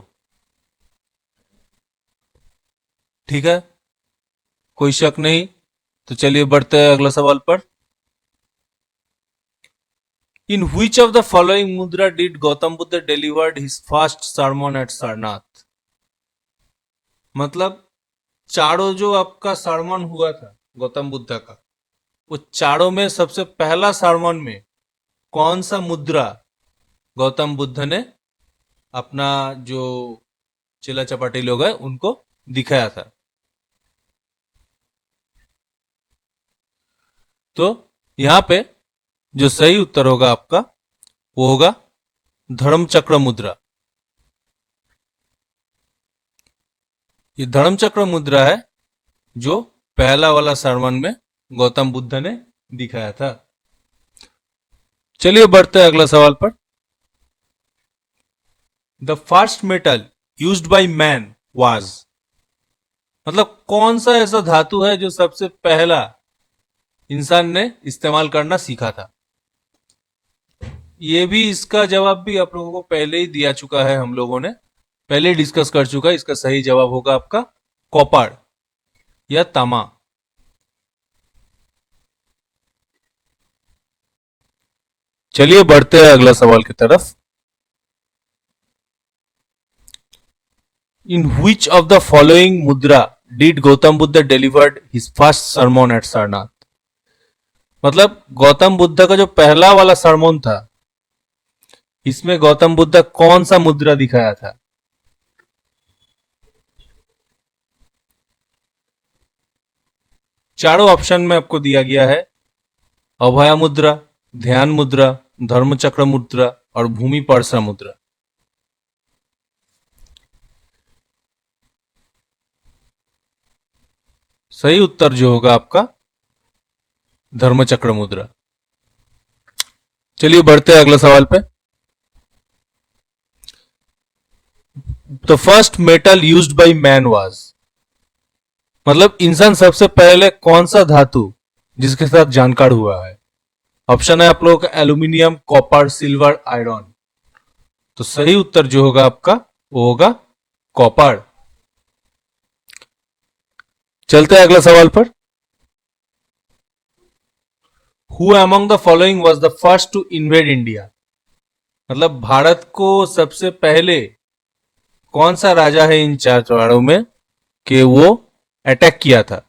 ठीक है, कोई शक नहीं। तो चलिए बढ़ते हैं अगला सवाल पर। इन which of the following mudra did Gautam Buddha delivered his first sermon at Sarnath? मतलब चारों जो आपका सरमन हुआ था गौतम बुद्ध का, वो चारों में सबसे पहला सरमन में कौन सा मुद्रा गौतम बुद्ध ने अपना जो चेला चपाटी लोग हैं उनको दिखाया था? तो यहां पे जो सही उत्तर होगा आपका वो होगा धर्म चक्र मुद्रा। ये धर्म चक्र मुद्रा है जो पहला वाला सरमन में गौतम बुद्ध ने दिखाया था। चलिए बढ़ते हैं अगला सवाल पर। The first metal used by man was, मतलब कौन सा ऐसा धातु है जो सबसे पहला इंसान ने इस्तेमाल करना सीखा था? ये भी, इसका जवाब भी आप लोगों को पहले ही दिया चुका है, हम लोगों ने पहले ही डिस्कस कर चुका है। इसका सही जवाब होगा आपका कॉपर या तामा। चलिए बढ़ते हैं अगला सवाल की तरफ। इन which of the following मुद्रा did Gautam Buddha delivered his first sermon at Sarnath? मतलब गौतम बुद्ध का जो पहला वाला सरमन था, इसमें गौतम बुद्ध कौन सा मुद्रा दिखाया था? चारों ऑप्शन में आपको दिया गया है अभया मुद्रा, ध्यान मुद्रा, धर्म चक्र मुद्रा और भूमि पर्सा मुद्रा। सही उत्तर जो होगा आपका धर्म चक्र मुद्रा। चलिए बढ़ते हैं अगले सवाल पे। The first metal used by man was, मतलब इंसान सबसे पहले कौन सा धातु जिसके साथ जानकार हुआ है? ऑप्शन है आप लोगों का एल्यूमिनियम, कॉपर, सिल्वर, आयरन। तो सही उत्तर जो होगा आपका वो होगा कॉपर। चलते हैं अगला सवाल पर। Who among the following was the first to invade India, मतलब भारत को सबसे पहले कौन सा राजा है इन चार चौड़ों में कि वो अटैक किया था?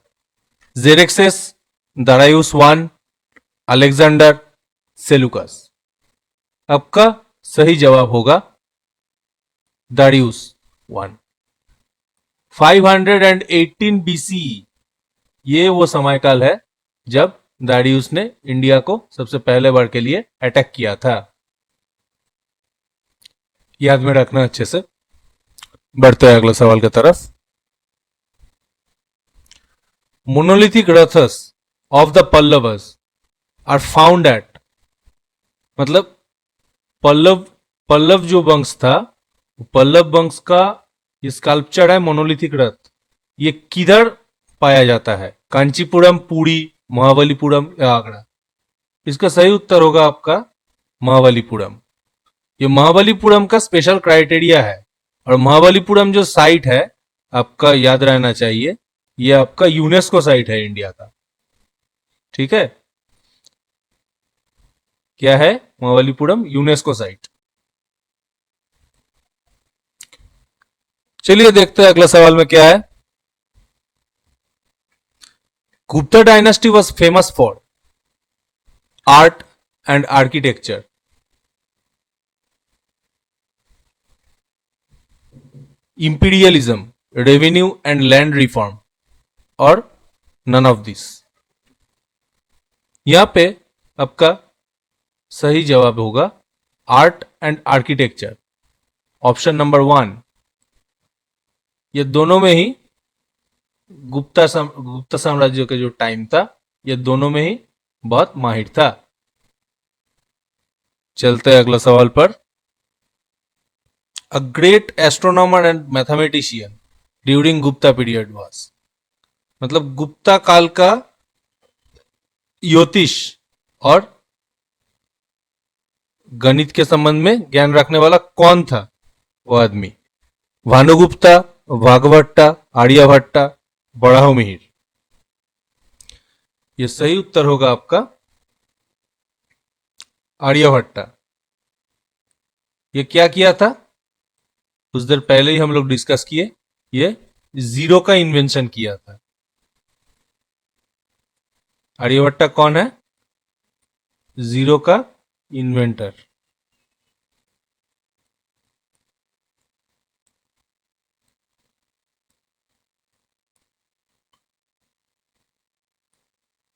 जेरेक्सेस, दारायुस वन, अलेक्जेंडर, सेलुकस। आपका सही जवाब होगा दारियुस वन। 518 बीसी ये वो समयकाल है जब दारियुस ने इंडिया को सबसे पहले बार के लिए अटैक किया था। याद में रखना अच्छे से। बढ़ते हैं अगले सवाल की तरफ। Monolithic rathas of the Pallavas are found at, मतलब पल्लव जो वंश था, पल्लव वंश का स्कल्पचर है मोनोलिथिक रथ, ये किधर पाया जाता है? कांचीपुरम, पुरी, महाबलीपुरम या आगरा? इसका सही उत्तर होगा आपका महाबलीपुरम। ये महाबलीपुरम का स्पेशल क्राइटेरिया है, और महाबलीपुरम जो साइट है आपका याद रहना चाहिए, ये आपका यूनेस्को साइट है इंडिया का। ठीक है, क्या है? Mahabalipuram UNESCO site. चलिए देखते हैं अगला सवाल में क्या है। Gupta dynasty was famous for art and architecture, imperialism, revenue and land reform, और नन ऑफ दिस। यहां पे आपका सही जवाब होगा art and architecture, option number 1। ये दोनों में ही गुप्ता साम्राज्य का जो टाइम था, ये दोनों में ही बहुत माहिर था। चलते हैं अगला सवाल पर। A great astronomer and mathematician during Gupta period was, मतलब गुप्ता काल का ज्योतिष और गणित के संबंध में ज्ञान रखने वाला कौन था वो आदमी? भानुगुप्ता, भागवट्टा, आर्यभट्टा, बड़ाहमिहिर। ये सही उत्तर होगा आपका आर्यभट्टा। ये क्या किया था? कुछ देर पहले ही हम लोग डिस्कस किए, ये जीरो का इन्वेंशन किया था। आर्यभट्टा कौन है? जीरो का इन्वेंटर।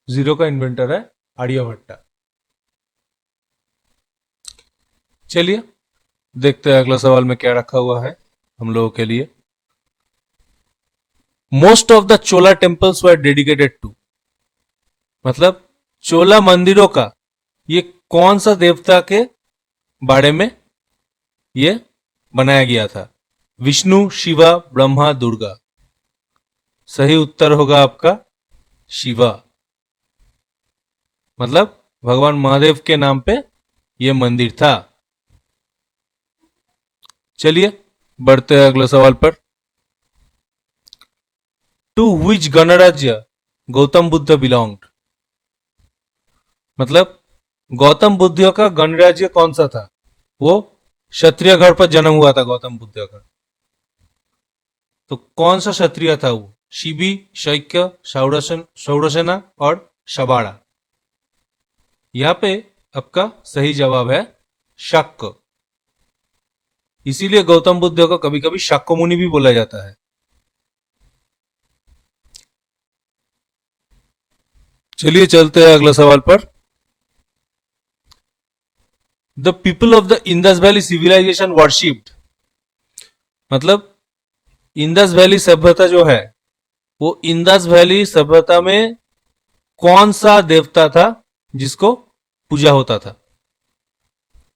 जीरो का इन्वेंटर है आर्यभट्टा। चलिए देखते हैं अगला सवाल में क्या रखा हुआ है हम लोगों के लिए। Most of the Chola temples were dedicated to, मतलब चोला मंदिरों का ये कौन सा देवता के बारे में ये बनाया गया था? विष्णु, शिवा, ब्रह्मा, दुर्गा। सही उत्तर होगा आपका शिवा, मतलब भगवान महादेव के नाम पे यह मंदिर था। चलिए बढ़ते हैं अगले सवाल पर। टू विच गणराज्य गौतम बुद्ध बिलोंग्ड, मतलब गौतम बुद्ध का गणराज्य कौन सा था? वो क्षत्रिय घर पर जन्म हुआ था गौतम बुद्ध का, तो कौन सा क्षत्रिय था वो? शिबी, शैक्य, शौरसेना और शबाड़ा। यहां पे आपका सही जवाब है शाक्य। इसीलिए गौतम बुद्ध को कभी कभी शाक्य मुनि भी बोला जाता है। चलिए चलते हैं अगले सवाल पर। The people of the Indus valley civilization worshipped, मतलब इंडस वैली सभ्यता जो है वो इंडस वैली सभ्यता में कौन सा देवता था जिसको पूजा होता था?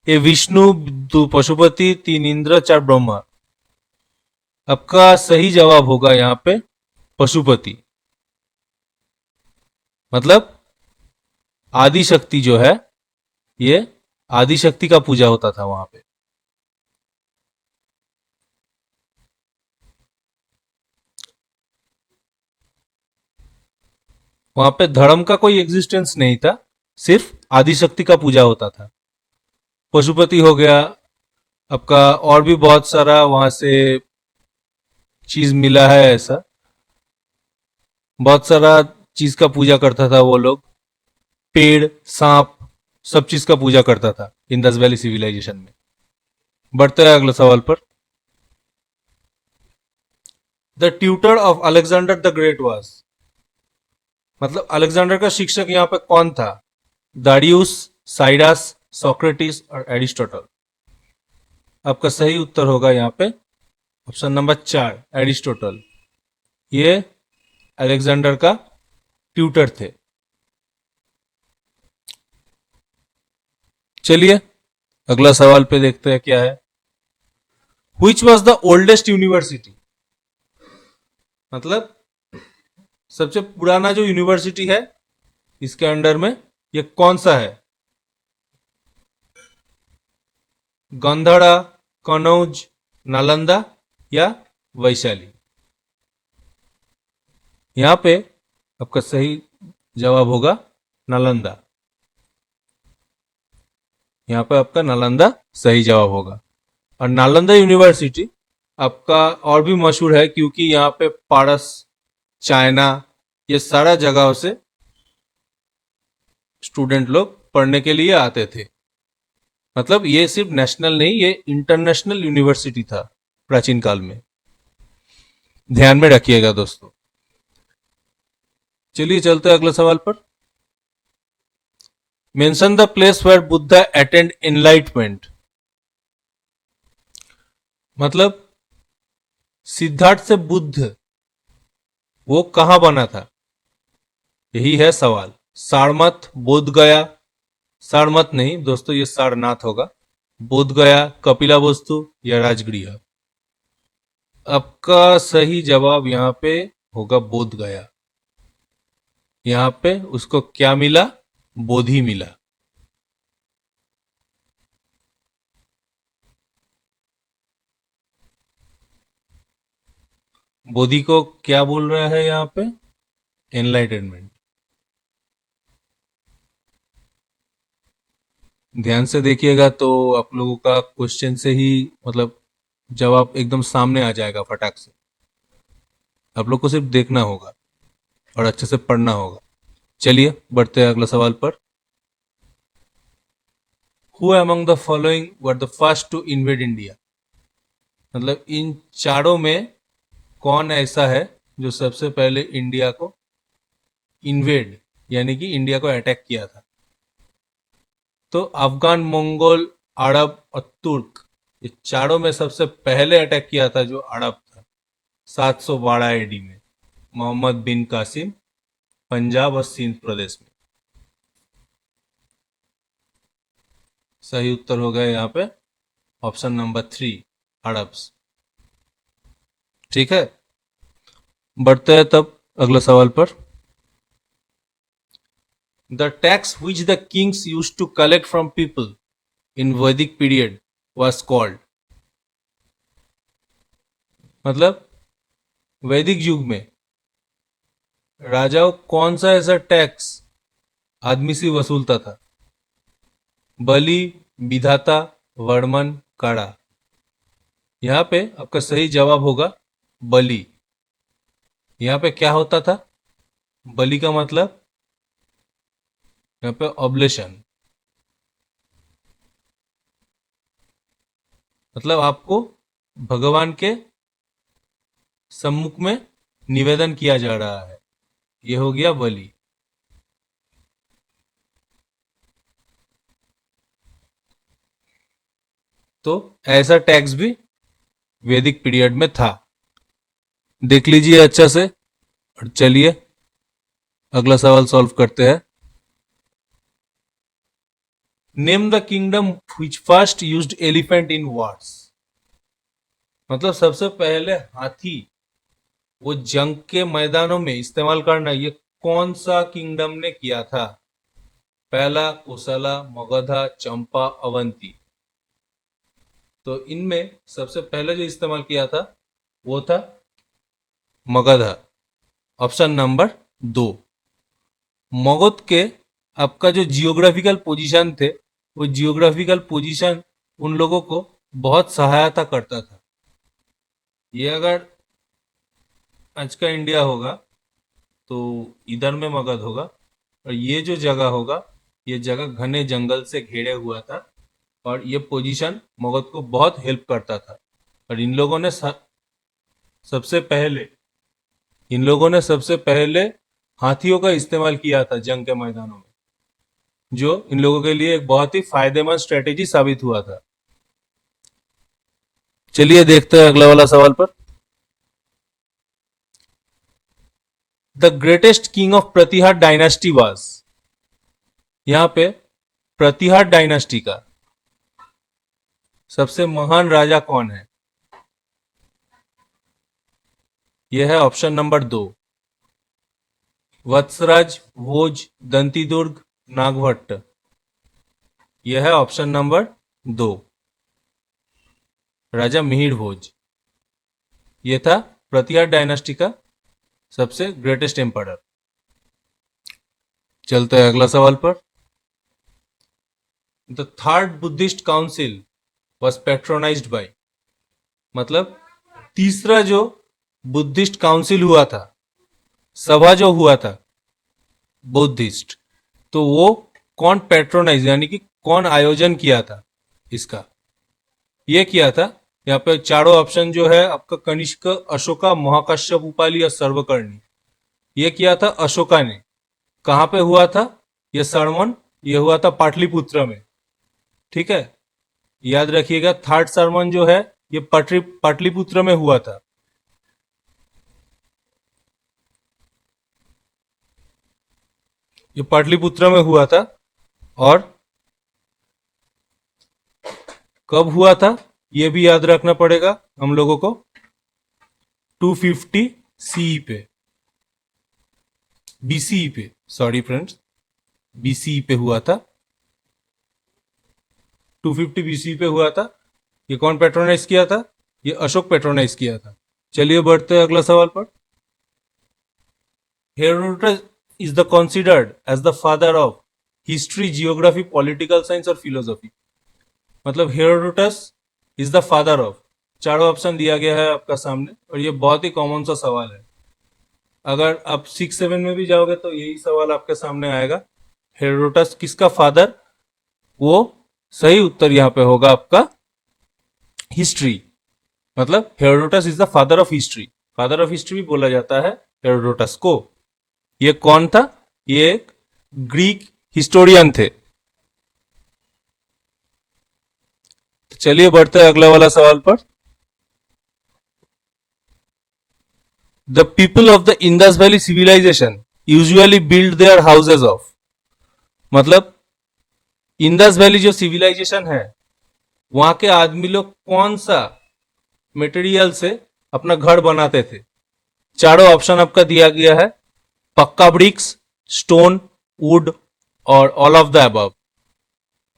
ए विष्णु, दो पशुपति, तीन इंद्र, चार ब्रह्मा। आपका सही जवाब होगा यहां पे पशुपति, मतलब आदि शक्ति जो है ये आदि शक्ति का पूजा होता था वहां पे। वहां पे धर्म का कोई एग्जिस्टेंस नहीं था, सिर्फ आदि शक्ति का पूजा होता था। पशुपति हो गया आपका, और भी बहुत सारा वहां से चीज मिला है, ऐसा बहुत सारा चीज का पूजा करता था वो लोग। पेड़, सांप, सब चीज का पूजा करता था इंडस वैली सिविलाइजेशन में। बढ़ते हैं अगले सवाल पर। The tutor of Alexander the great was, मतलब अलेक्जेंडर का शिक्षक यहां पे कौन था? दारियुस, साइरस, सोक्रेटिस और एरिस्टोटल। आपका सही उत्तर होगा यहां पे ऑप्शन नंबर 4, एरिस्टोटल। ये अलेक्जेंडर का ट्यूटर थे। चलिए अगला सवाल पे देखते हैं क्या है। Which was the oldest university, मतलब सबसे पुराना जो यूनिवर्सिटी है इसके अंडर में ये कौन सा है? गंधड़ा, कनौज, नालंदा या वैशाली। यहां पे आपका सही जवाब होगा नालंदा। यहां पे आपका नालंदा सही जवाब होगा। और नालंदा यूनिवर्सिटी आपका और भी मशहूर है क्योंकि यहाँ पे पारस, चाइना, ये सारा जगहों से स्टूडेंट लोग पढ़ने के लिए आते थे। मतलब ये सिर्फ नेशनल नहीं, ये इंटरनेशनल यूनिवर्सिटी था प्राचीन काल में। ध्यान में रखिएगा दोस्तों। चलिए चलते हैं अगले सवाल पर। Mention the place where Buddha attend enlightenment. मतलब सिद्धार्थ से बुद्ध वो कहां बना था, यही है सवाल। सारमत, बोध गया, सारमत नहीं दोस्तों, ये सारनाथ होगा। बोध गया, कपिला वस्तु या राजगृह। आपका सही जवाब यहाँ पे होगा बोध गया। यहाँ पे उसको क्या मिला, बोधि मिला। बोधि को क्या बोल रहा है यहाँ पे, एनलाइटनमेंट। ध्यान से देखिएगा तो आप लोगों का क्वेश्चन से ही मतलब जवाब एकदम सामने आ जाएगा फटाक से। आप लोग को सिर्फ देखना होगा और अच्छे से पढ़ना होगा। चलिए बढ़ते हैं अगला सवाल पर। Who among the following were the first to invade India. मतलब इन चारों में कौन ऐसा है जो सबसे पहले इंडिया को इन्वेड यानी कि इंडिया को अटैक किया था। तो अफगान, मंगोल, अरब और तुर्क, ये चारों में सबसे पहले अटैक किया था जो अरब था 712 एडी में, मोहम्मद बिन कासिम, पंजाब और सिंध प्रदेश में। सही उत्तर हो गया यहाँ पे ऑप्शन नंबर 3, अरब्स। ठीक है, बढ़ते हैं तब अगला सवाल पर। The tax which the kings used to collect from people in Vedic period was called. मतलब वैदिक युग में राजाओं कौन सा ऐसा टैक्स आदमी से वसूलता था। बलि, विधाता, वर्मन, काड़ा। यहां पे आपका सही जवाब होगा बलि। यहां पे क्या होता था, बलि का मतलब यहां पे ऑब्लेशन, मतलब आपको भगवान के सम्मुख में निवेदन किया जा रहा है, यह हो गया बलि। तो ऐसा टैक्स भी वैदिक पीरियड में था। देख लीजिए अच्छा से और चलिए अगला सवाल सॉल्व करते हैं। Name the kingdom which first used elephant in Wars. मतलब सबसे पहले हाथी वो जंग के मैदानों में इस्तेमाल करना, ये कौन सा किंगडम ने किया था। पहला कोसला, मगधा, चंपा, अवंती। तो इनमें सबसे पहले जो इस्तेमाल किया था वो था मगधा, ऑप्शन नंबर 2। मगध के आपका जो जियोग्राफिकल पोजीशन थे, वो जियोग्राफिकल पोजीशन उन लोगों को बहुत सहायता करता था। ये अगर आज का इंडिया होगा तो इधर में मगध होगा, और ये जो जगह होगा ये जगह घने जंगल से घेरे हुआ था, और ये पोजीशन मगध को बहुत हेल्प करता था। और सबसे पहले इन लोगों ने सबसे पहले हाथियों का इस्तेमाल किया था जंग के मैदानों में, जो इन लोगों के लिए एक बहुत ही फायदेमंद स्ट्रेटेजी साबित हुआ था। चलिए देखते हैं अगला वाला सवाल पर। The greatest king of Pratihara dynasty was. यहां पे प्रतिहार डायनास्टी का सबसे महान राजा कौन है। यह है ऑप्शन नंबर 2, वत्सराज, भोज, दंतीदुर्ग, नागभट्ट। यह है ऑप्शन नंबर 2, राजा मिहिर भोज। यह था प्रतिहार डायनास्टी का सबसे ग्रेटेस्ट एम्पायर। चलते हैं अगला सवाल पर। The third Buddhist council was patronized by. मतलब तीसरा जो बुद्धिस्ट काउंसिल हुआ था, सभा जो हुआ था बुद्धिस्ट, तो वो कौन पैट्रोनाइज यानी कि कौन आयोजन किया था इसका। ये किया था, यहाँ पे चारों ऑप्शन जो है आपका कनिष्क, अशोका, महाकश्यप, उपाली या सर्वकर्णी। ये किया था अशोका ने। कहां पे हुआ था ये सरमन, ये हुआ था पाटलिपुत्र में। ठीक है, याद रखिएगा थर्ड सरमन जो है ये पाटलिपुत्र में हुआ था। ये पाटलिपुत्र में हुआ था। और कब हुआ था ये भी याद रखना पड़ेगा हम लोगों को, 250 सीई पे, बीसीई पे, सॉरी फ्रेंड्स, बीसीई पे हुआ था, 250 बीसीई पे हुआ था। ये कौन पेट्रोनाइज किया था? ये अशोक पेट्रोनाइज किया था। चलिए बढ़ते हैं अगला सवाल पर। Herodotus is the considered as the father of history, geography, political science और फिलोसॉफी। मतलब Herodotus is the father of, चारों ऑप्शन दिया गया है आपका सामने, और ये बहुत ही कॉमन सा सवाल है। अगर आप 6-7 में भी जाओगे तो यही सवाल आपके सामने आएगा, हेरोडोटस किसका फादर? वो सही उत्तर यहाँ पे होगा आपका हिस्ट्री। मतलब Herodotus is the father of history. Father of history भी बोला जाता है हेरोडोटस को। ये कौन था? ये एक ग्रीक हिस्टोरियन थे। तो चलिए बढ़ते हैं अगला वाला सवाल पर। The people of the Indus valley civilization usually build their houses of. मतलब इंडस वैली जो सिविलाइजेशन है वहां के आदमी लोग कौन सा मटेरियल से अपना घर बनाते थे? चारों ऑप्शन आपका दिया गया है, पक्का ब्रिक्स, स्टोन, वुड और ऑल ऑफ द अबव।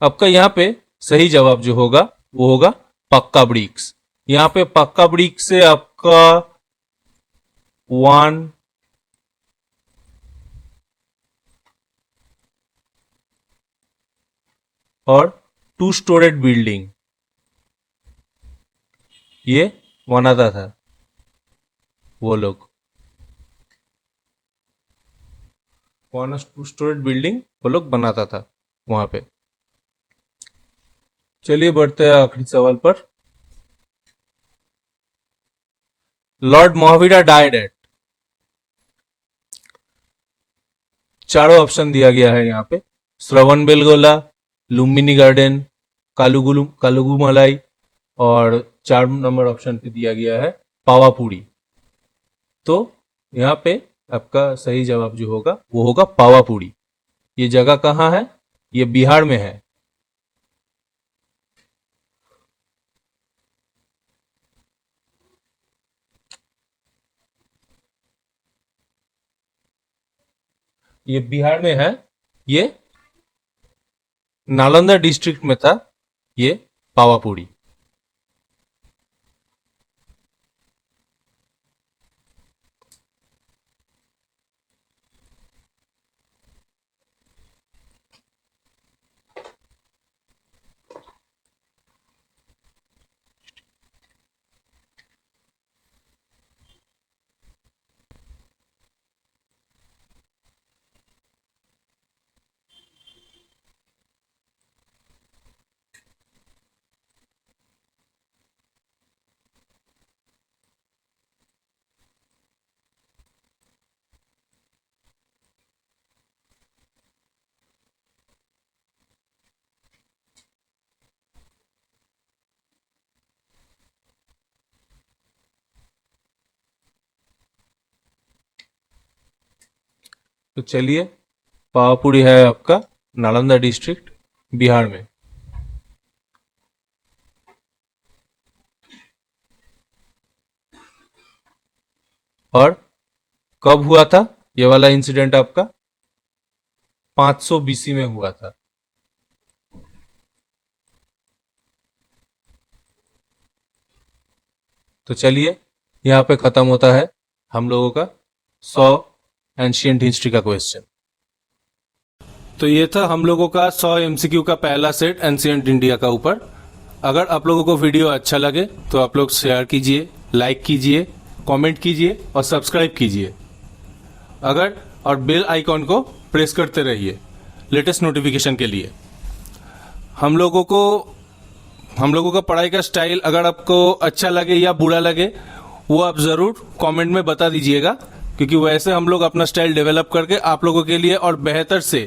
आपका यहाँ पे सही जवाब जो होगा वो होगा पक्का ब्रिक्स। यहाँ पे पक्का ब्रिक्स से आपका 1 और 2 स्टोरेड बिल्डिंग ये बनाता था वो लोग। 1 और 2 स्टोरेड बिल्डिंग वो लोग बनाता था वहां पे। चलिए बढ़ते हैं आखिरी सवाल पर। Lord Mahavira died at. चारों ऑप्शन दिया गया है यहाँ पे, श्रवण बेलगोला, लुम्बिनी गार्डन, कालुगुमलाई और 4 नंबर ऑप्शन पे दिया गया है पावापुरी। तो यहाँ पे आपका सही जवाब जो होगा वो होगा पावापुरी। ये जगह कहाँ है? ये बिहार में है। ये बिहार में है। ये नालंदा डिस्ट्रिक्ट में था ये पावापुरी। तो चलिए, पावापुरी है आपका नालंदा डिस्ट्रिक्ट बिहार में। और कब हुआ था ये वाला इंसिडेंट? आपका 500 बीसी में हुआ था। तो चलिए, यहाँ पे खत्म होता है हम लोगों का 100 एंशियंट हिस्ट्री का क्वेश्चन। तो ये था हम लोगों का 100 एमसीक्यू का पहला सेट एंशियंट इंडिया का ऊपर। अगर आप लोगों को वीडियो अच्छा लगे तो आप लोग शेयर कीजिए, लाइक कीजिए, कमेंट कीजिए और सब्सक्राइब कीजिए। अगर और बेल आइकॉन को प्रेस करते रहिए लेटेस्ट नोटिफिकेशन के लिए। हम लोगों का पढ़ाई का स्टाइल अगर आपको अच्छा लगे या बुरा लगे वो आप ज़रूर कमेंट में बता दीजिएगा, क्योंकि वैसे हम लोग अपना स्टाइल डेवलप करके आप लोगों के लिए और बेहतर से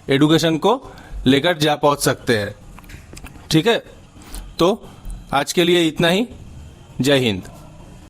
एडुकेशन को लेकर जा पहुंच सकते हैं। ठीक है, तो आज के लिए इतना ही। जय हिंद।